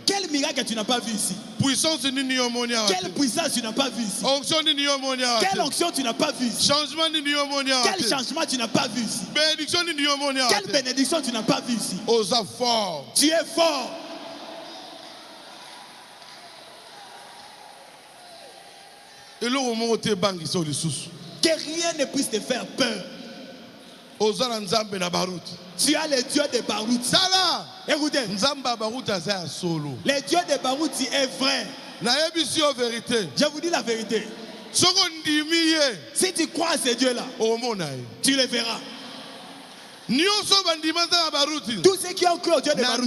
Quel miracle tu n'as pas vu ici? Quelle puissance tu n'as pas vu ici? Quelle onction tu n'as pas vu ici? Quel changement tu n'as pas vu ici? Quelle bénédiction tu n'as pas vu ici? Tu es fort. Que rien ne puisse te faire peur. Tu as le Dieu de Barout. Écoutez, le Dieu de Barout est vrai. Je vous dis la vérité. Si tu crois à ce Dieu-là, tu le verras. Tous ceux qui ont cru au Dieu de Barout,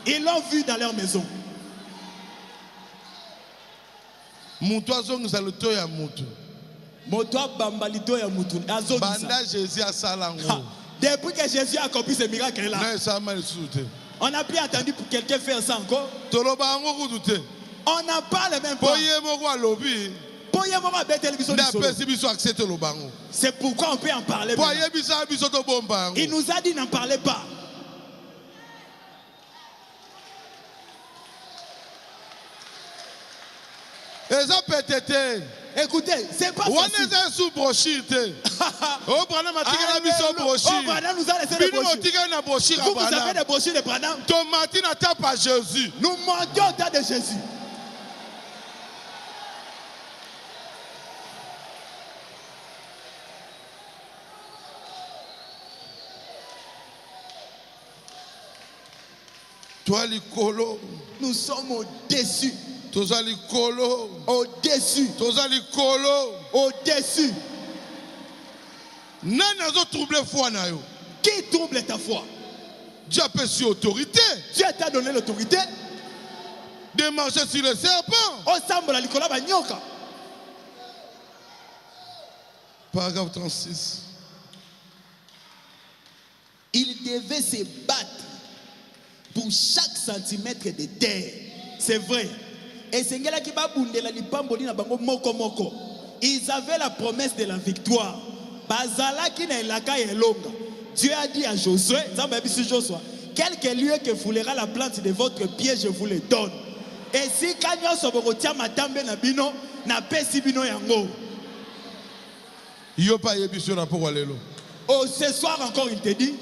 ils l'ont vu dans leur maison. Depuis que Jésus a accompli ce miracle-là, on n'a plus entendu pour quelqu'un faire ça encore. On n'en parle même pas. C'est pourquoi on peut en parler. Il nous a dit n'en parlez pas. Écoutez, c'est pas facile. Nous a laissé des brochures. Vous avez des brochures de Branham. Nous mentions au temps de Jésus. Nous sommes au-dessus. Au-dessus. Au-dessus. Qui trouble ta foi? Dieu a autorité. Dieu t'a donné l'autorité de marcher sur le serpent. Paragraphe 36. Il devait se battre pour chaque centimètre de terre. C'est vrai. Et ils avaient la promesse de la victoire. Dieu a dit à Josué, quelques lieux que foulera la plante de votre pied, je vous les donne. Et si oh, ce soir encore il te dit,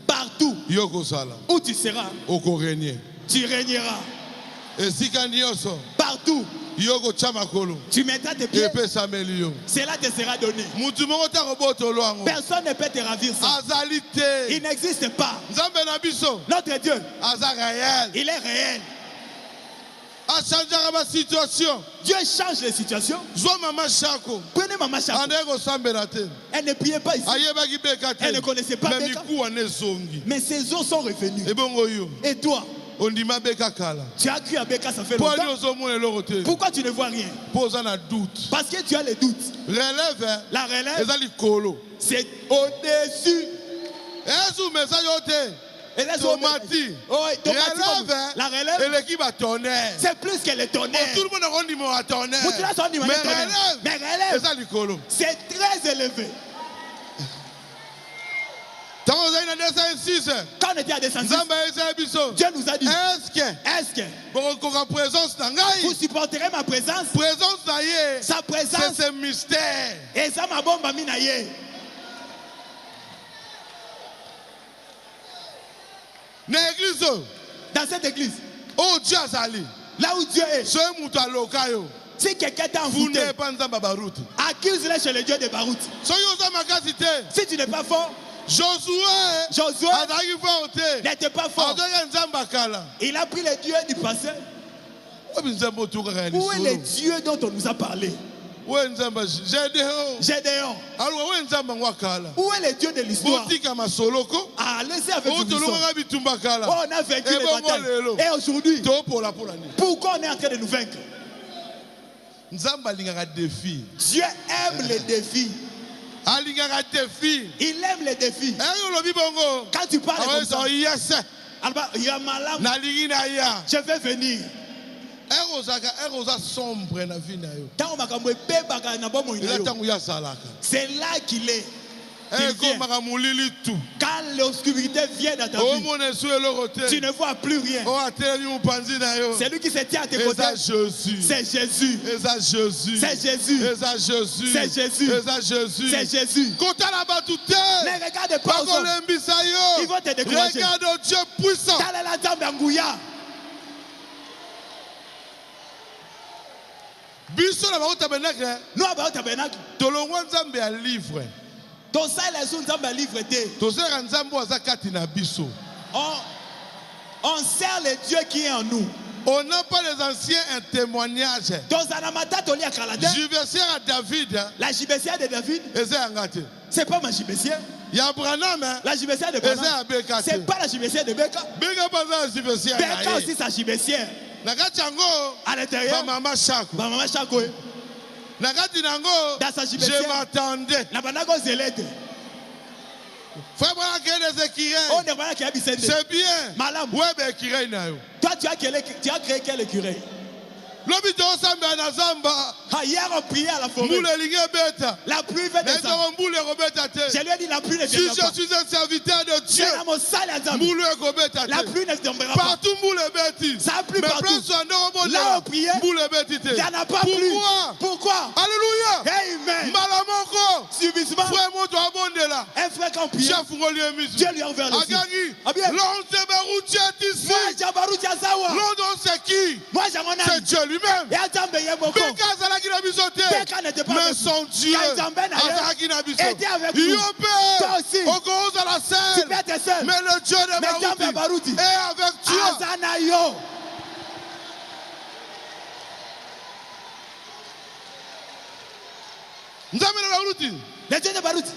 partout où tu seras, tu régneras. Partout tu mettras tes pieds, cela te sera donné. Personne ne peut te ravir ça. Il n'existe pas. Notre Dieu, il est réel. Dieu change les situations. Prenez Maman Chako. Elle ne priait pas ici. Elle ne connaissait pas Beka. Mais ses os sont revenus. Et toi, tu as cru à Beka, ça fait longtemps. Pourquoi tu ne vois rien? Parce que tu as les doutes. La relève, c'est au-dessus. Et la relève, c'est plus que le tonnerre. Mais relève, c'est très élevé. Quand on était à 206, Dieu nous a dit, est-ce que vous supporterez ma présence? Sa présence, c'est un mystère. Et ça m'a bombe à minaye. Dans cette église, là où Dieu est, si quelqu'un t'a envoûté, accuse-le chez le Dieu de Barout. Si tu n'es pas fort, Josué n'était pas fort. Il a pris les dieux du passé. Où est le Dieu dont on nous a parlé? Gédéon. Où est le Dieu de l'histoire? Ah, laissez avec l'histoire. Oh, on a vaincu les batailles. Et aujourd'hui, pourquoi on est en train de nous vaincre? Dieu aime les défis. Il aime les défis. Quand tu parles comme ça, je vais venir. C'est là qu'il est. il vient. Quand l'obscurité vient dans ta vie, tu ne vois plus rien. C'est lui qui se tient à tes côtés. C'est Jésus. C'est Jésus. C'est Jésus. C'est Jésus. C'est Jésus. Mais regarde pas aux hommes. Ils vont te décourager. Regarde Dieu puissant. Biso na ba tabernacle. Nous avons un tabernacle. Tolongwa nzambe ya livre. Ton ça les gens nzambe ya livre te. Tozera nzambe aza kati na biso. On sert le Dieu qui est en nous. On n'a pas les anciens un témoignage. Gibecière à David. La gibecière de David. C'est pas ma gibecière. Il y a Branham. La gibecière de Branham. C'est pas la gibecière de Beka. Beka aussi sa gibecière. À l'intérieur. Maman Chako. Maman Chako. Dans sa gibecière. Je m'attendais. Frère, c'est bien. Toi, tu as créé quel écureuil? Hier, on priait à la forêt. La pluie va descendre. Je lui ai dit la pluie ne viendra pas. Si je suis un serviteur de Dieu, la pluie ne tombera pas. Partout, ça a plu partout. Là, on priait. Il n'y en a pas plus. Pourquoi? Alléluia. Amen. Subissement. Un frère quand on priait, Dieu lui a ouvert les yeux. C'est qui? Moi, j'ai mon ami. C'est Dieu lui-même. Mais son Dieu était avec nous. Toi aussi. Tu peux être seul. Mais le Dieu de Baruti est avec toi. Le Dieu de Baruti,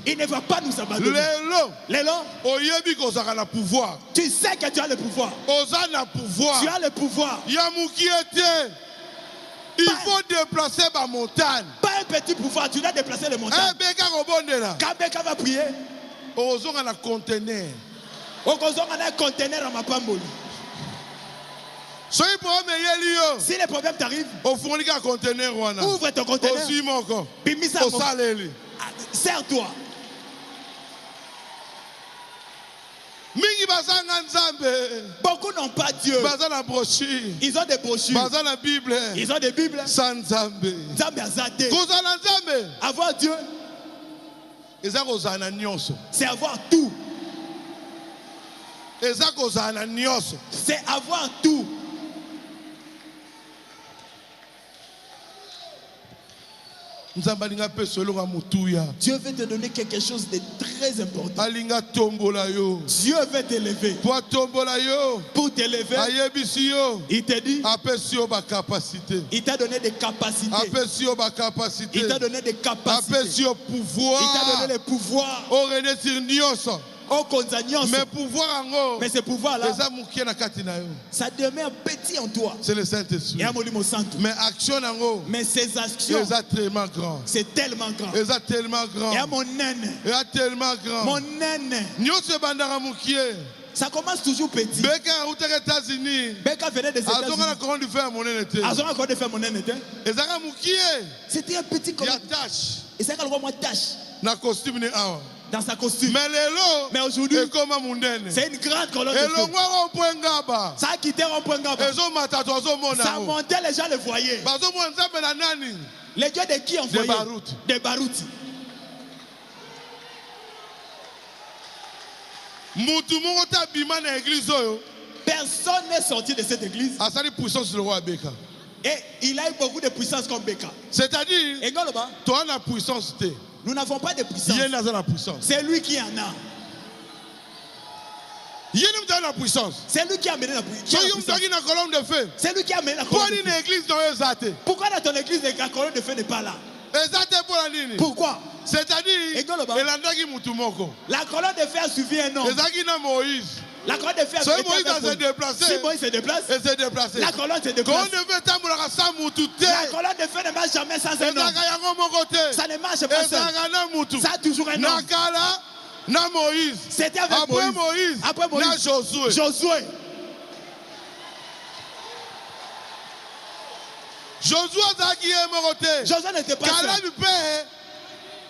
il ne va pas nous abandonner. Tu sais que tu as le pouvoir. Tu as le pouvoir. Il faut déplacer ma montagne. Pas un petit pouvoir, tu dois déplacer les montagnes. Quand Beka va prier, on a un conteneur. On a un conteneur à ma pamboli. Si les problèmes t'arrivent, ouvre ton conteneur. Sers-toi. Beaucoup n'ont pas Dieu. Ils ont des brochures. Ils ont des Bibles. Avoir Dieu, c'est avoir tout. C'est avoir tout. Dieu veut te donner quelque chose de très important. Dieu veut t'élever. Pour t'élever, il te dit, il t'a donné des capacités. Il t'a donné des capacités. Il t'a donné le pouvoir. Mais ce pouvoir-là, ça demeure petit en toi. C'est le Saint-Esprit. Mais action, mais ces actions, c'est tellement grand. Et mon naine, mon naine, ça commence toujours petit. Beka venait des États-Unis. C'était un petit colonne. Et c'est quand moi tâche. Dans sa costume. Mais aujourd'hui, c'est une grande colonne de feu. Ça a quitté Rond-Point Ngaba. Ça montait, les gens le voyaient. Les dieux de qui ont voyé? Des Baruti. Personne n'est sorti de cette église. Et il a eu beaucoup de puissance comme Beka. C'est-à-dire, toi, la puissance, nous n'avons pas de puissance. C'est lui qui en a. C'est lui qui a amené la puissance. C'est lui qui a amené la colonne de feu. Pourquoi dans ton église la colonne de feu n'est pas là? Pourquoi? C'est-à-dire, la colonne de feu a suivi un homme. La colonne de feu a suivi un homme. Si Moïse se déplace, la colonne se déplace. La colonne de feu ne marche jamais sans un homme. Ça ne marche pas seul. Ça a toujours un homme. C'était avec Moïse. Après Moïse, Josué. Josué n'était pas seul.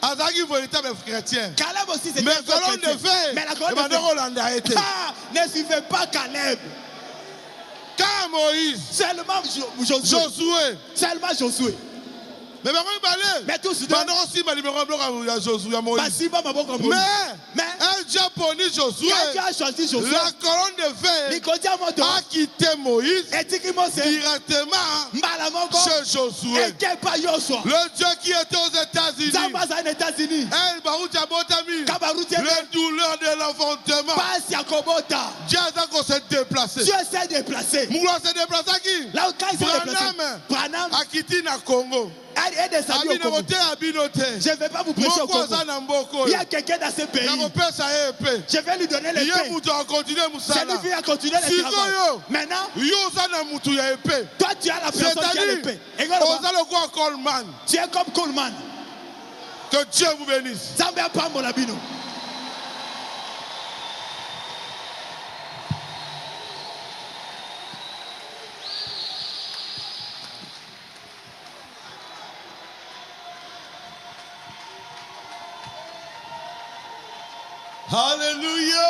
Azaki véritable chrétien. Caleb aussi c'était Mais un vrai colonne de chrétien. feu. Mais la colonne de feu. Ah, ne suivez pas Caleb. Quand Moïse, seulement Josué. Seulement Josué. Mais tous deux. Mais un japonais Josué, la colonne de feu a quitté Moïse directement chez Josué. Le Dieu qui était aux États-Unis, le douleur de l'enfantement, Dieu s'est déplacé. Dieu s'est déplacé. Là où il s'est déplacé, Branham a quitté le Congo. Je ne vais pas vous prêcher au Congo. Il y a quelqu'un dans ce pays. Je vais lui donner l'épée. C'est lui qui va continuer le travail. Maintenant, toi tu as la personne qui a l'épée. Tu es comme Coleman. Que Dieu vous bénisse. Alléluia.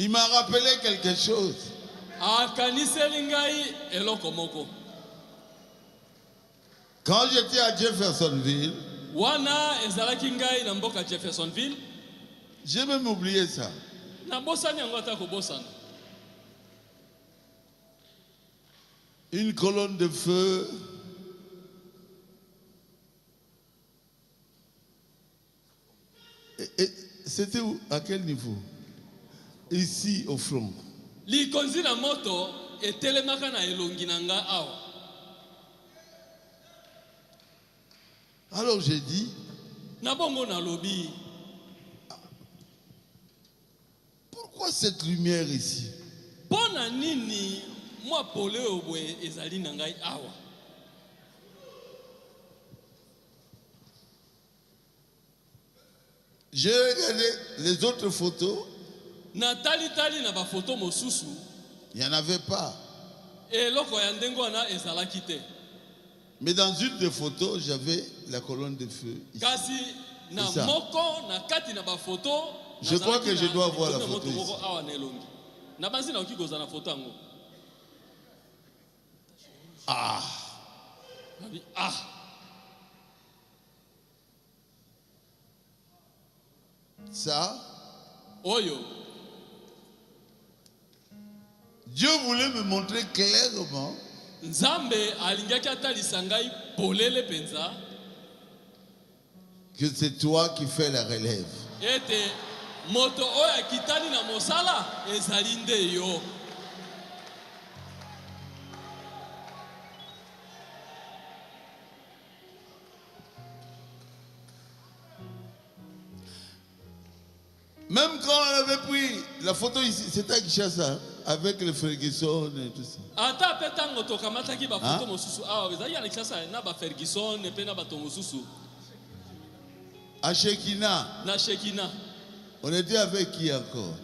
Il m'a rappelé quelque chose. Quand j'étais à Jeffersonville, j'ai même oublié ça. Une colonne de feu et c'était où? À quel niveau? Ici au front. Alors j'ai dit, pourquoi cette lumière ici? J'ai regardé les autres photos. Il n'y en avait pas. Mais dans une des photos, j'avais la colonne de feu ici. Ça. Je crois que je dois voir la photo ici. Ah. Ça. Dieu voulait me montrer clairement que c'est toi qui fais la relève. Même quand on avait pris la photo ici, c'était à Kinshasa, avec le Ferguson et tout ça. À Shekina. On était avec qui encore?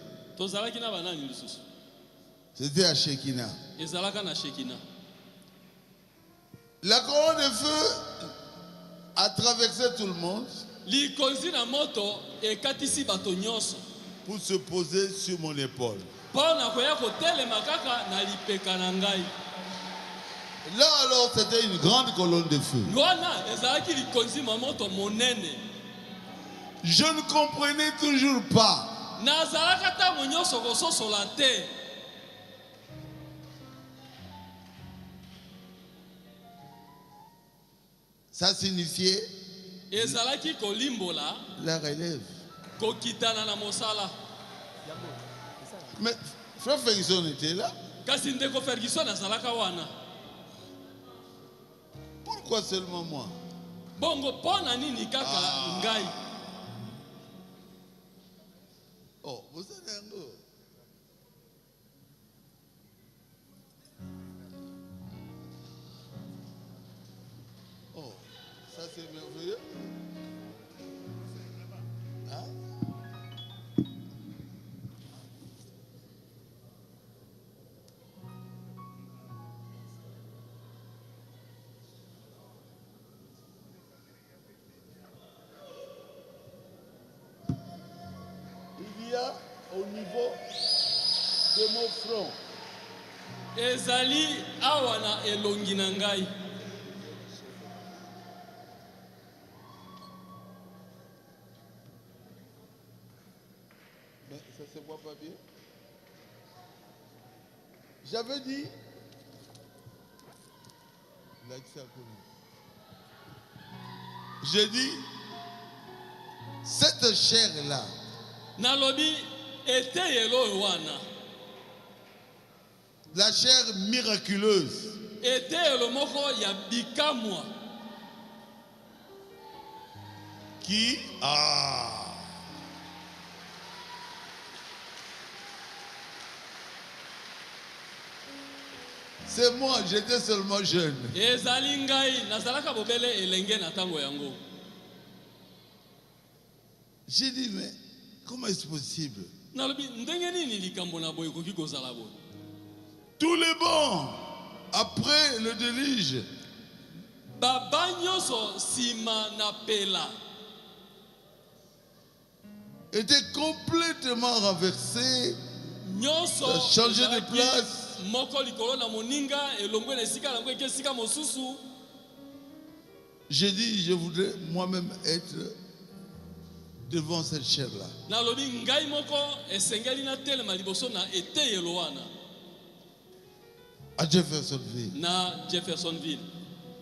C'était à Shekina. La colonne de feu a traversé tout le monde pour se poser sur mon épaule. Là alors c'était une grande colonne de feu. Je ne comprenais toujours pas. Ça signifiait la relève. Mais frère Ferguson était là. Kasi ndeko Ferguson azalaka wana. Pourquoi seulement moi? Bongo pona nini kaka ngai? Oh, vous êtes un go. Oh, ça c'est merveilleux. Hein? Il y a au niveau de mon front. Ezali awana elongi na ngai. Mais ça se voit pas bien. J'avais dit. J'ai dit, cette chair-là, Nalobi ete yelo wana. la chair miraculeuse, Ete yelo moko ya bikamwa. qui c'est moi, j'étais seulement jeune. Ezali ngai nazalaka bobele elenge na tango yango. J'ai dit, mais comment est-ce possible? Nalobi ndenge nini likambo na boye koki kozala boye. Tous les bons, après le déluge, Baba nyonso sima na pela étaient complètement renversés, nyonso changer de ezalaki place. moko likolo na moninga elongwe na esika yango ekesika mosusu. J'ai dit, je voudrais moi-même être devant cette chair-là. Nalobi ngai moko esengeli na telema liboso na eteyelo wana À Jeffersonville. na Jeffersonville.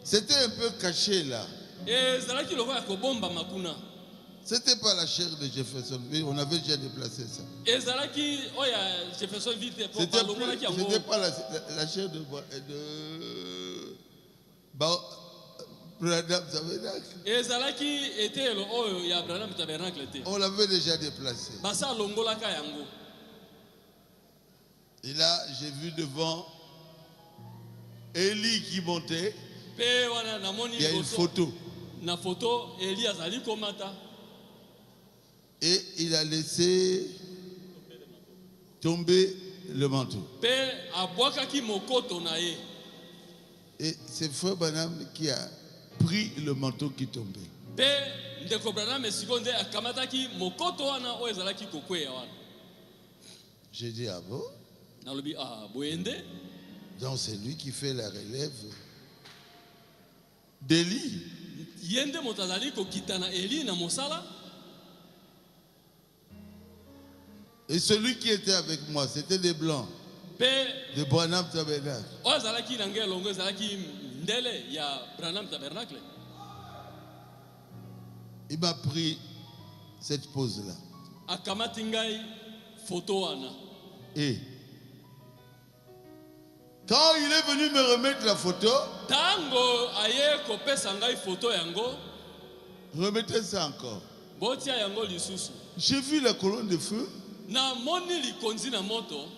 C'était un peu caché là. Ezalaki lokola kobomba makuna. C'était pas la chair de Jeffersonville, on avait déjà déplacé ça. Ezalaki oya Jeffersonville te po C'était balongolaki yango. pas la chair de Branham Tabernacle. Ezalaki eteyelo oyo ya Branham Tabernacle te. On l'avait déjà déplacé. Basa longolaka yango. Et là, j'ai vu devant Élie qui montait. Pe wana namoni Il y a une liboso photo. na photo Eli azali komata. Et il a laissé tomber le manteau. Pe abwakaki mokoto na ye. Et c'est Frère Branham qui a pris le manteau qui tombait. Pe ndeko Branham esikonde akamataki mokoto wana oyo ezalaki kokweya wana. J'ai dit, ah bon? Nalobi boyende. Donc c'est lui qui fait la relève d'Élie. Yende moto azali kokita na Eli na mosala. Et celui qui était avec moi, c'était des blancs. Pe De Branham Tabernacle. oyo azalaki na ngai elongo ezalaki ndele ya Branham Tabernacle. Il m'a pris cette pose-là. Akamati ngai photo wana. Et quand il est venu me remettre la photo, Tango aye kopesa ngai photo yango. remettez ça encore. Botia yango lisusu. J'ai vu la colonne de feu Na moni likonzi na moto.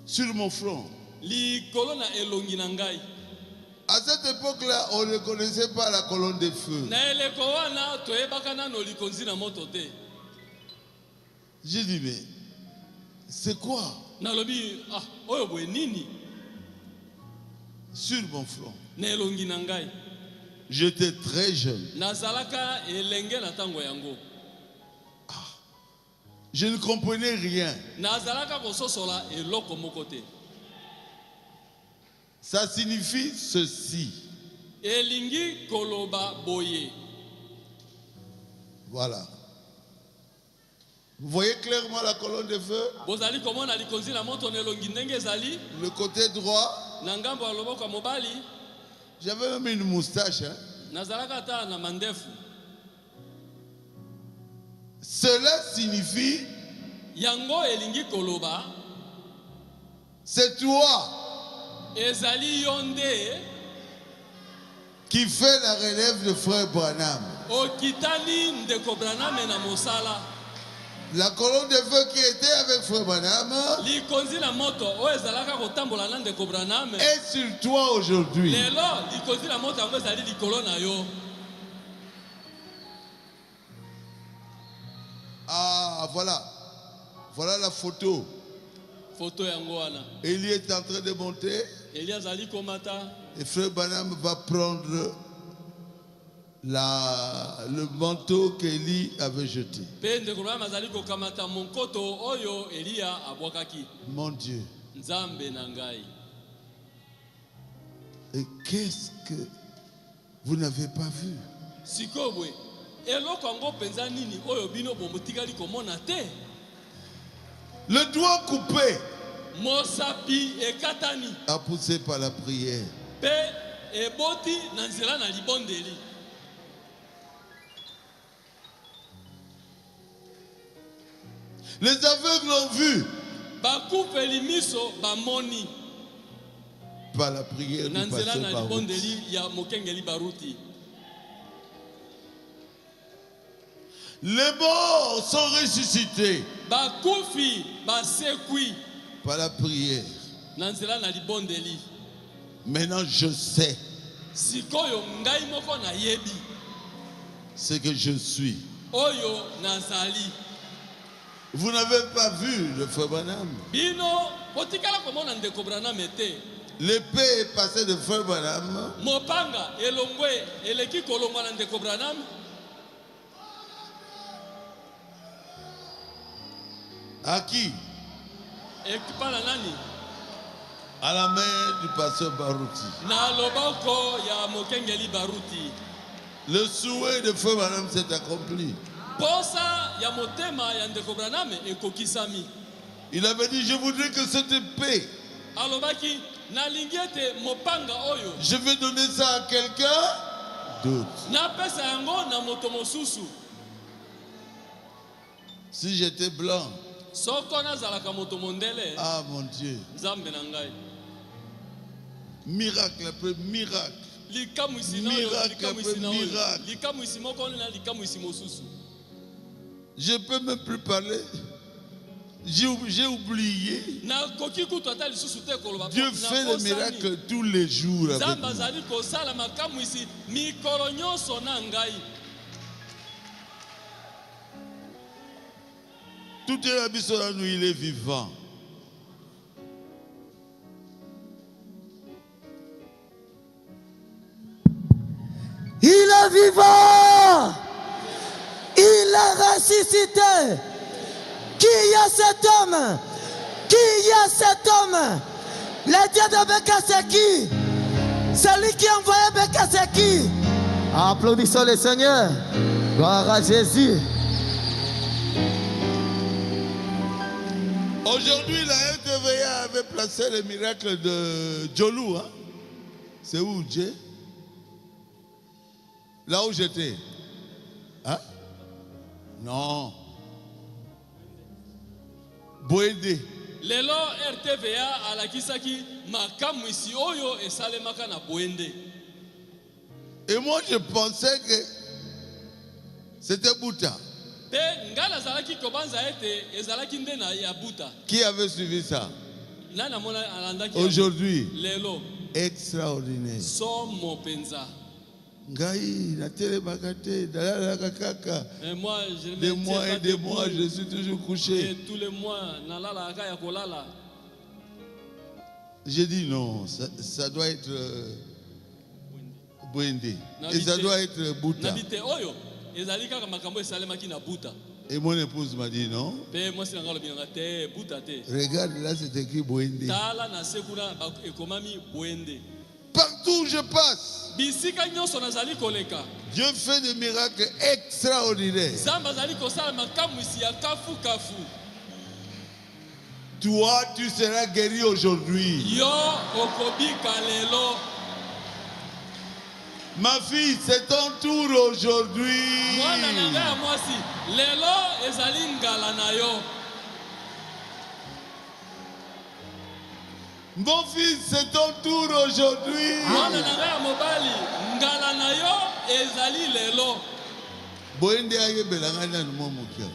sur mon front. Likolo na elongi na ngai. À cette époque-là, on ne connaissait pas la colonne de feu. Na eleko wana toyebaka nano likonzi na moto te. J'ai dit, mais c'est quoi Nalobi oyo boye nini sur mon front? na elongi na ngai. J'étais très jeune. Nazalaka elenge na tango yango. Je ne comprenais rien. Nazalaka kososola eloko moko te. Ça signifie ceci. Elingi koloba boye. Voilà. Vous voyez clairement la colonne de feu? Bozali komona likonzi na moto na elongi ndenge ezali. Le côté droit. Na ngambo ya loboko ya mobali. J'avais même une moustache. Hein. Nazalaka ta na mandefu. Cela signifie yango elingi koloba c'est toi ezali yonde qui fait la relève de frère Branham. okitali ndeko Branham na mosala. La colonne de feu qui était avec frère Branham likonzi la moto o ezalaka kotambola na ndeko Branham est sur toi aujourd'hui. lelo likonzi la moto yango ezali likolo na yo. Ah, voilà. Voilà la photo. Photo yango wana. Élie est en train de monter. Eli azali komata. Et frère Branham va prendre le manteau qu'Élie avait jeté. Pe ndeko Branham azali kokamata monkoto oyo Elia abwakaki. Mon Dieu. Nzambe na ngai. Et qu'est-ce que vous n'avez pas vu? Sikobwe. Eloko yango penza nini oyo bino bomotikali komona te? Le doigt coupé Mosapi ekatani. a poussé par la prière. Pe eboti na nzela na libondeli. Les aveugles l'ont vu Bakufeli miso bamoni. par la prière Na du nzela pasteur na Baruch. libondeli ya mokengeli Baruti. Les morts sont ressuscités Bakufi basekwi par la prière. na nzela na libondeli. Maintenant, je sais Sikoyo ngai moko na yebi ce que je suis. oyo nazali. Vous n'avez pas vu le frère Branham. Bino potikala komona ndeko Branham te. L'épée est passée de frère Branham Mopanga elongwe eleki kolongwa na ndeko Branham à qui? ekipa na nani? À la main du pasteur Baruti. Na loboko ya mokengeli Baruti. Le souhait de frère Branham s'est accompli. Posa ya motema ya ndeko Branham ekokisami. Il avait dit, je voudrais que cette épée, Alobaki nalingi ete mopanga oyo je vais donner ça à quelqu'un d'autre. napesa yango na moto mosusu. Si j'étais blanc, Soko nazalaka moto mondele ah mon Dieu, nzambe na ngai. miracle après miracle. Likamwisi na oyo, Miracle likamwisi après na oyo. miracle. Likamwisi moko na likamwisi mosusu. Je ne peux même plus parler. J'ai oublié. Na koki kutu ata lisusu te koloba. Dieu fait des miracles tous les jours avec Nzambe nous. azali kosala makamwisi mikolo nyonso na ngai. Tout est la biso à nous, il est vivant. Il est vivant. Il a ressuscité. Qui est cet homme? Qui est cet homme? Le Dieu de Bekaseki. Celui qui a envoyé Bekaseki. Applaudissons le Seigneur. Gloire à Jésus. Aujourd'hui, la RTVA avait placé le miracle de Djolou. Hein? C'est où, Dieu? Là où j'étais. Hein? Non. Boédé. Lelo RTVA alakisaki makamwisi oyo esalemaka na Boende. Et moi, je pensais que c'était Bouta. Pe ngala zalaki kobanza ete ezalaki nde na ya Buta. Qui avait suivi ça? Nana mona alandaki. Aujourd'hui, Lelo extraordinaire. somo penza. Ngai, natele bakate, dalala kaka. Et moi je Des mois et des debout. mois, je suis toujours Et couché. tous les mois nalala aka ya kolala. J'ai dit non, ça doit être Bouende. Et ça doit être Bouta. Nabite oyo ezali kaka makambo esalemaki na Buta. Et mon épouse m'a dit non. Pe moi si ngalo binanga te Buta te. Regarde, là c'est écrit Bouende. Tala na sekuna ekomami Boende. Partout où je passe, Bisika nyonso nazali koleka. Dieu fait des miracles extraordinaires. Zamba zali kosala makamwisi ya kafu kafu. Toi, tu seras guéri aujourd'hui. Yo okobika lelo. Ma fille, c'est ton tour aujourd'hui. Mwana na ngai ya mwasi lelo ezali ngala na yo. Mon fils, c'est ton tour aujourd'hui. Mwana na ngai ya mobali, ngala na yo ezali lelo. Boyende ayebela ngai nanu mwa mokia.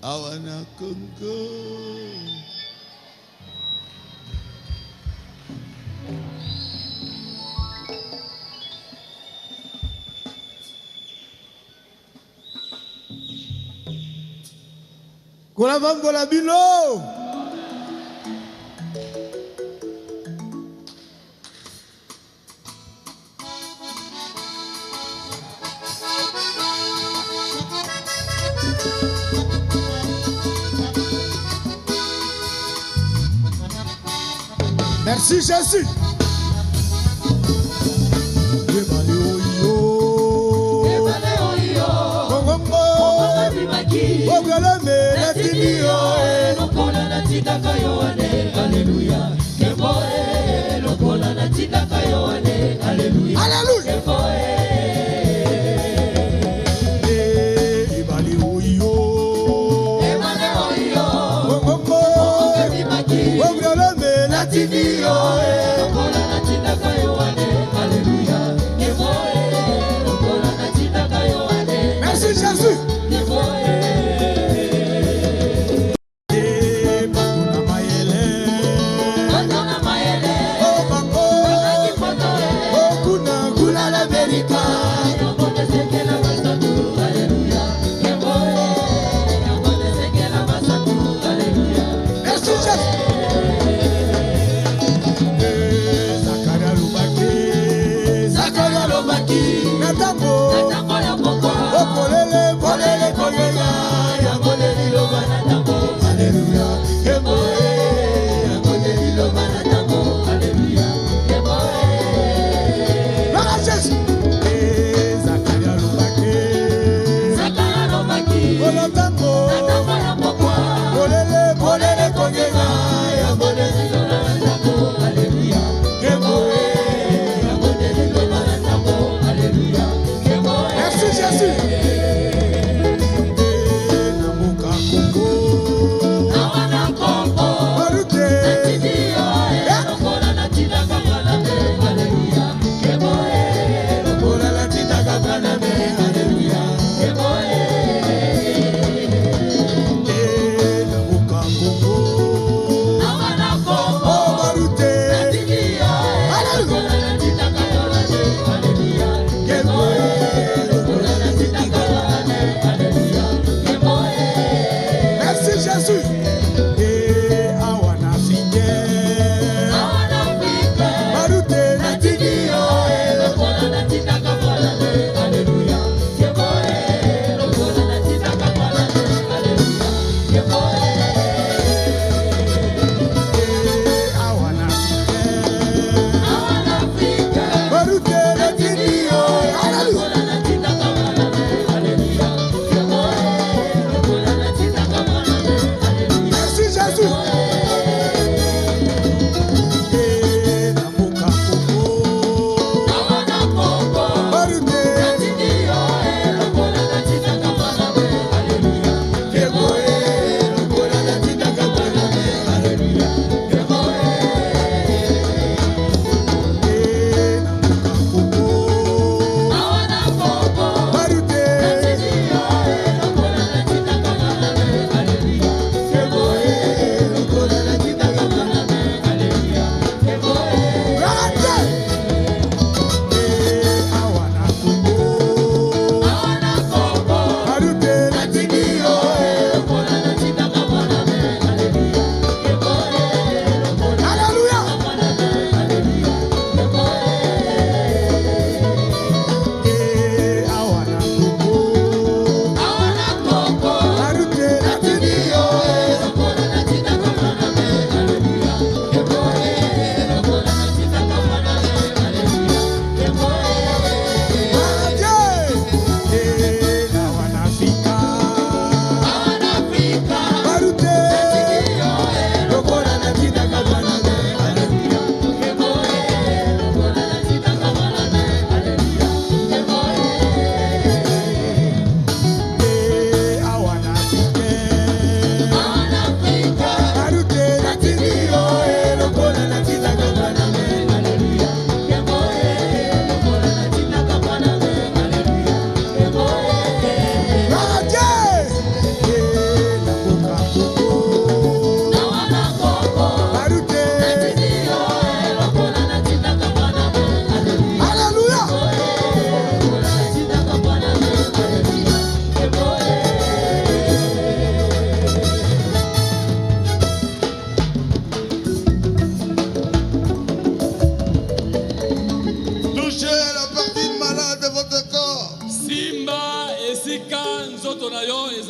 Awa na Congo. Kola vambola bino. Merci Jésus. Merci Jésus. Merci Jésus.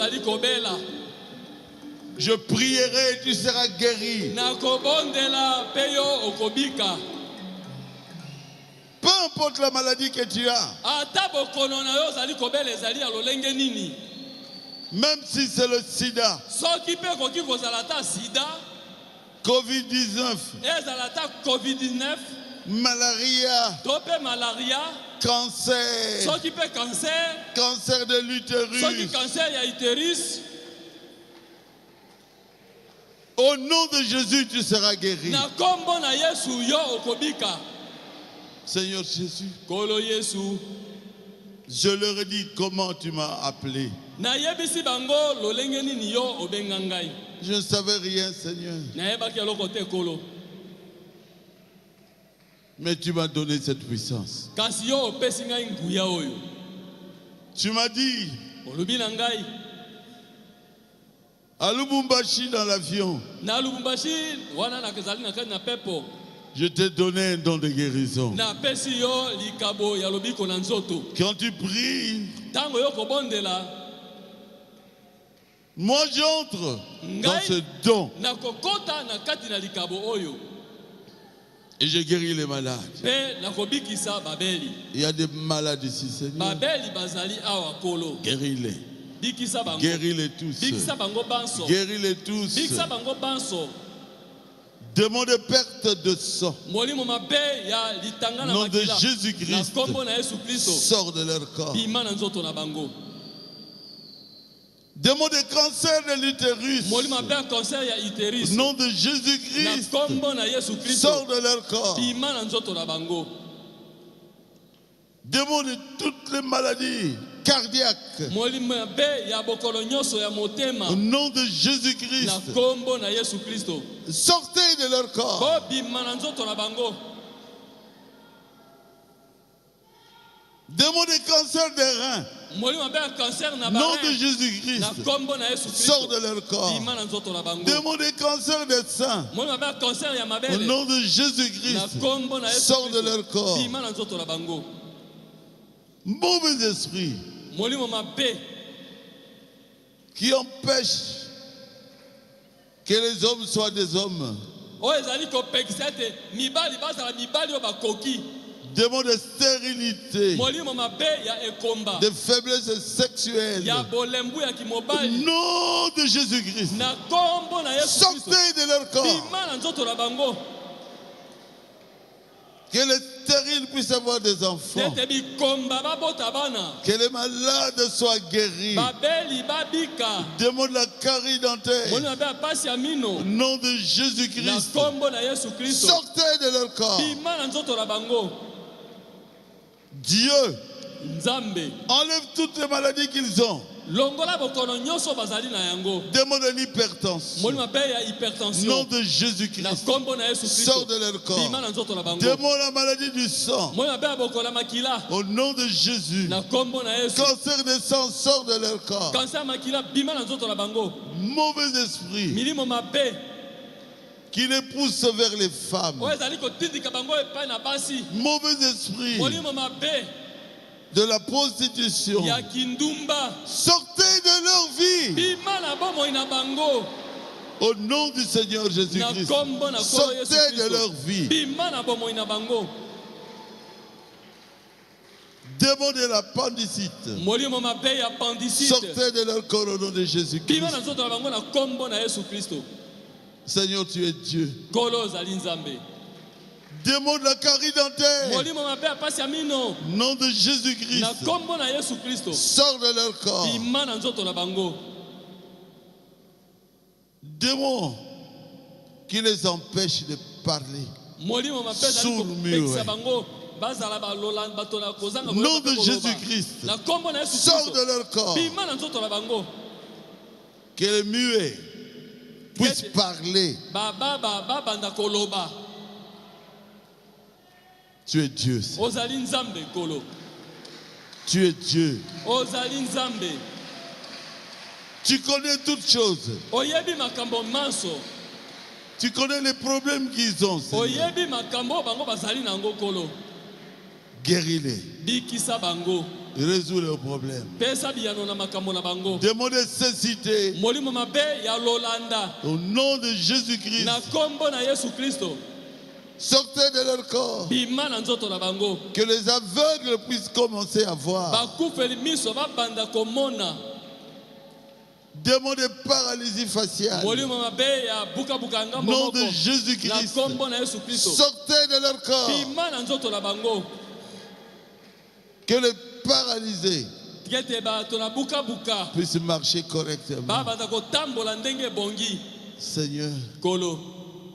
ozali kobela. Je prierai et tu seras guéri. Nakobondela peyo okobika. Peu importe la maladie que tu as. Ata bokono na yo ozali kobela ezali ya lolenge nini. Même si c'est le sida. Soki pe koki kozala ta sida. Covid-19. Ezala ta Covid-19. Malaria. Tope malaria. Cancer. Soki pe cancer. Cancer de l'utérus. Soki cancer ya utérus. Au nom de Jésus, tu seras guéri. Na kombo na Yesu yo okobika. Seigneur Jésus. Kolo Yesu. Je leur ai dit comment tu m'as appelé. Na yebisi bango lolenge nini yo obenga ngai. Je ne savais rien, Seigneur. Na yebaki eloko te kolo. Mais tu m'as donné cette puissance. Kasi yo opesi ngai nguya oyo. Tu m'as dit. Olobi na ngai. À Lubumbashi dans l'avion. Na Lubumbashi wana na kezali na kani na pepo. Je t'ai donné un don de guérison. Na pesi yo likabo ya lobiko na nzoto. Quand tu pries, tango yo kobondela, moi j'entre dans ce don. Na kokota na kati na likabo oyo. Et je guéris les malades. Pe na kobikisa babeli. Il y a des malades ici, Seigneur. Babeli bazali awa kolo. Guéris-les. Bikisa bango. Guéris-les tous. Bikisa bango banso. Guéris-les tous. Bikisa bango banso. Demande perte de sang. Au Nom de Jésus-Christ, sors de leur corps. Demande cancer de l'utérus. Nom de Jésus-Christ, sors de leur corps. Demande toutes les maladies cardiaques. Au nom de Jésus-Christ, sortez de leur corps. Demandez cancer des reins. Nom de Jésus-Christ, sors de leur corps. Demandez cancer des seins. Au nom de Jésus-Christ, sors de leur corps. Mauvais esprit qui empêche que les hommes soient des hommes. Demande de stérilité, de faiblesse sexuelle. Au nom de Jésus-Christ, sortez de leur corps. Que les stériles puissent avoir des enfants. Que les malades soient guéris. Demande la carie dentaire. Au nom de Jésus-Christ, sortez de leur corps. Dieu enlève toutes les maladies qu'ils ont. Demande l'hypertension. Nom de Jésus-Christ, sors de leur corps. Demande la maladie du sang. Au nom de Jésus, cancer de sang, sort de leur corps. Mauvais esprit qui les pousse vers les femmes. Mauvais esprit de la prostitution, sortez de leur vie. Au nom du Seigneur Jésus-Christ, sortez de leur vie. Demandez l'appendicite. Sortez de leur corps au nom de Jésus-Christ. Seigneur, tu es Dieu. Demande la carie dentaire. Nom de Jésus-Christ, sors de leur corps. Démon qui les empêche de parler. Sourd-muet. Nom de Jésus-Christ, sors de leur corps. Que les muets puissent parler. Tu es Dieu. Tu es Dieu. Tu connais toutes choses. Tu connais les problèmes qu'ils ont. Guéris-les. Résout leurs problèmes. De mon nécessité. Au nom de Jésus-Christ. Sortez de leur corps. Que les aveugles puissent commencer à voir. Démon de paralysie faciale. Au nom de Jésus-Christ. Sortez de leur corps. Que les paralysés puissent marcher correctement. Seigneur,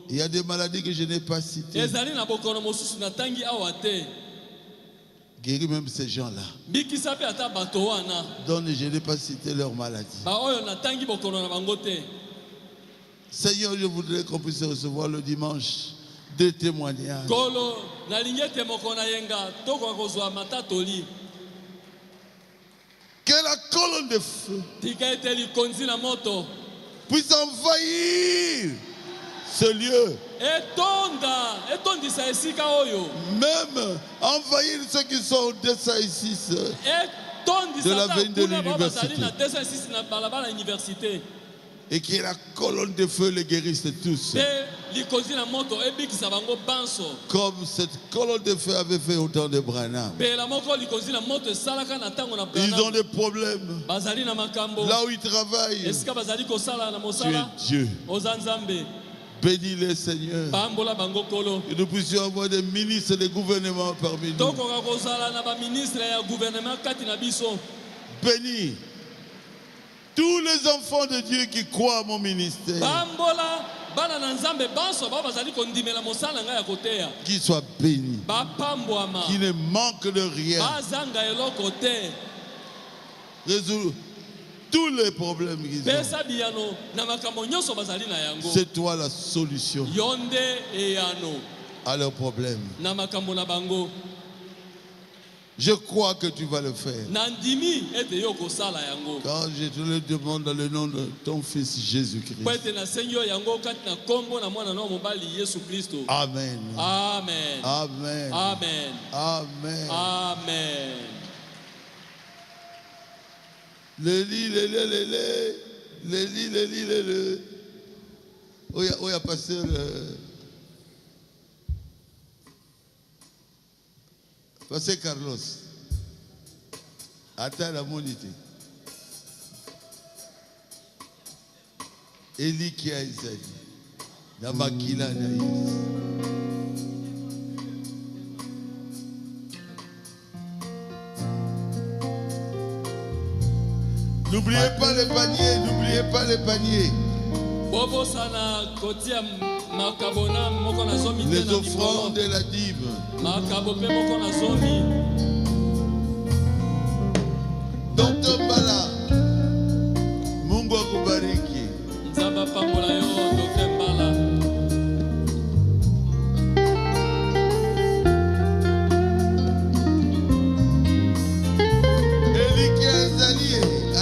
il y a des maladies que je n'ai pas citées. Guéris même ces gens-là. Dont je n'ai pas cité leurs maladies. Seigneur, je voudrais qu'on puisse recevoir le dimanche des témoignages. Que la colonne de feu puisse envahir ce lieu. Même envahir ceux qui sont au 206 de l'avenue de l'université. Et que la colonne de feu les guérisse tous. Comme cette colonne de feu avait fait au temps de Branham. Ils ont des problèmes. Là où ils travaillent. Tu es Dieu. Bénis-les, Seigneur. Que nous puissions avoir des ministres des gouvernements parmi nous. Bénis tous les enfants de Dieu qui croient à mon ministère. Qu'ils soient bénis. Qu'ils ne manquent de rien. Résous tous les problèmes qu'ils ont. C'est toi la solution à leurs problèmes. Je crois que tu vas le faire. Car je te le demande dans le nom de ton Fils Jésus-Christ. Amen. Amen. Amen. Amen. Amen. Amen. Le. Oh, il y a pasteur. Pasteur Carlos. Attends la monité. Eli qui a Isaïe. Namakila Naïs. N'oubliez pas les paniers, n'oubliez pas les paniers. Les offrandes et la dîme. Dr. Mbala, Mungu akubariki. Nzamba pambola yo, Dr. Mbala. Eliki azali,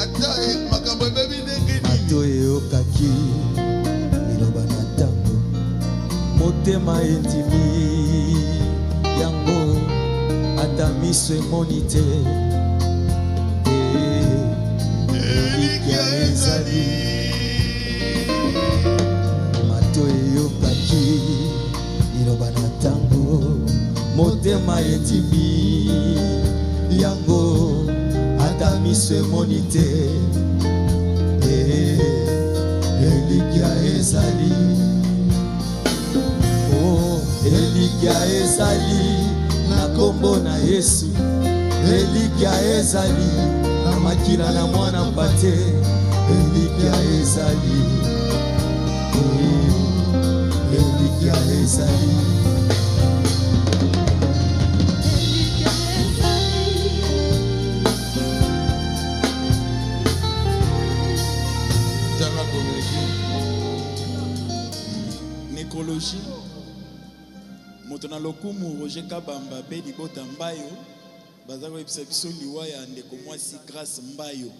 ata makambo bebi ndenge nini. Atoyo kaki, iloba na tango, motema endimi, yango, ata miso emonite. Eliki azali. Matoyo kaki, iloba na tango, motema endimi, yango, ata miso emonite. Elikia ezali, oh Elikia ezali, na kombo na Yesu. Elikia ezali, na makila na mwana mpate. Elikia ezali, Elikia ezali. Nécrologie. Motona lokumu Roger Kabamba be libota mbayo. Bazako episabiso liwa ya ndeko mwasi Grâce Mbayo.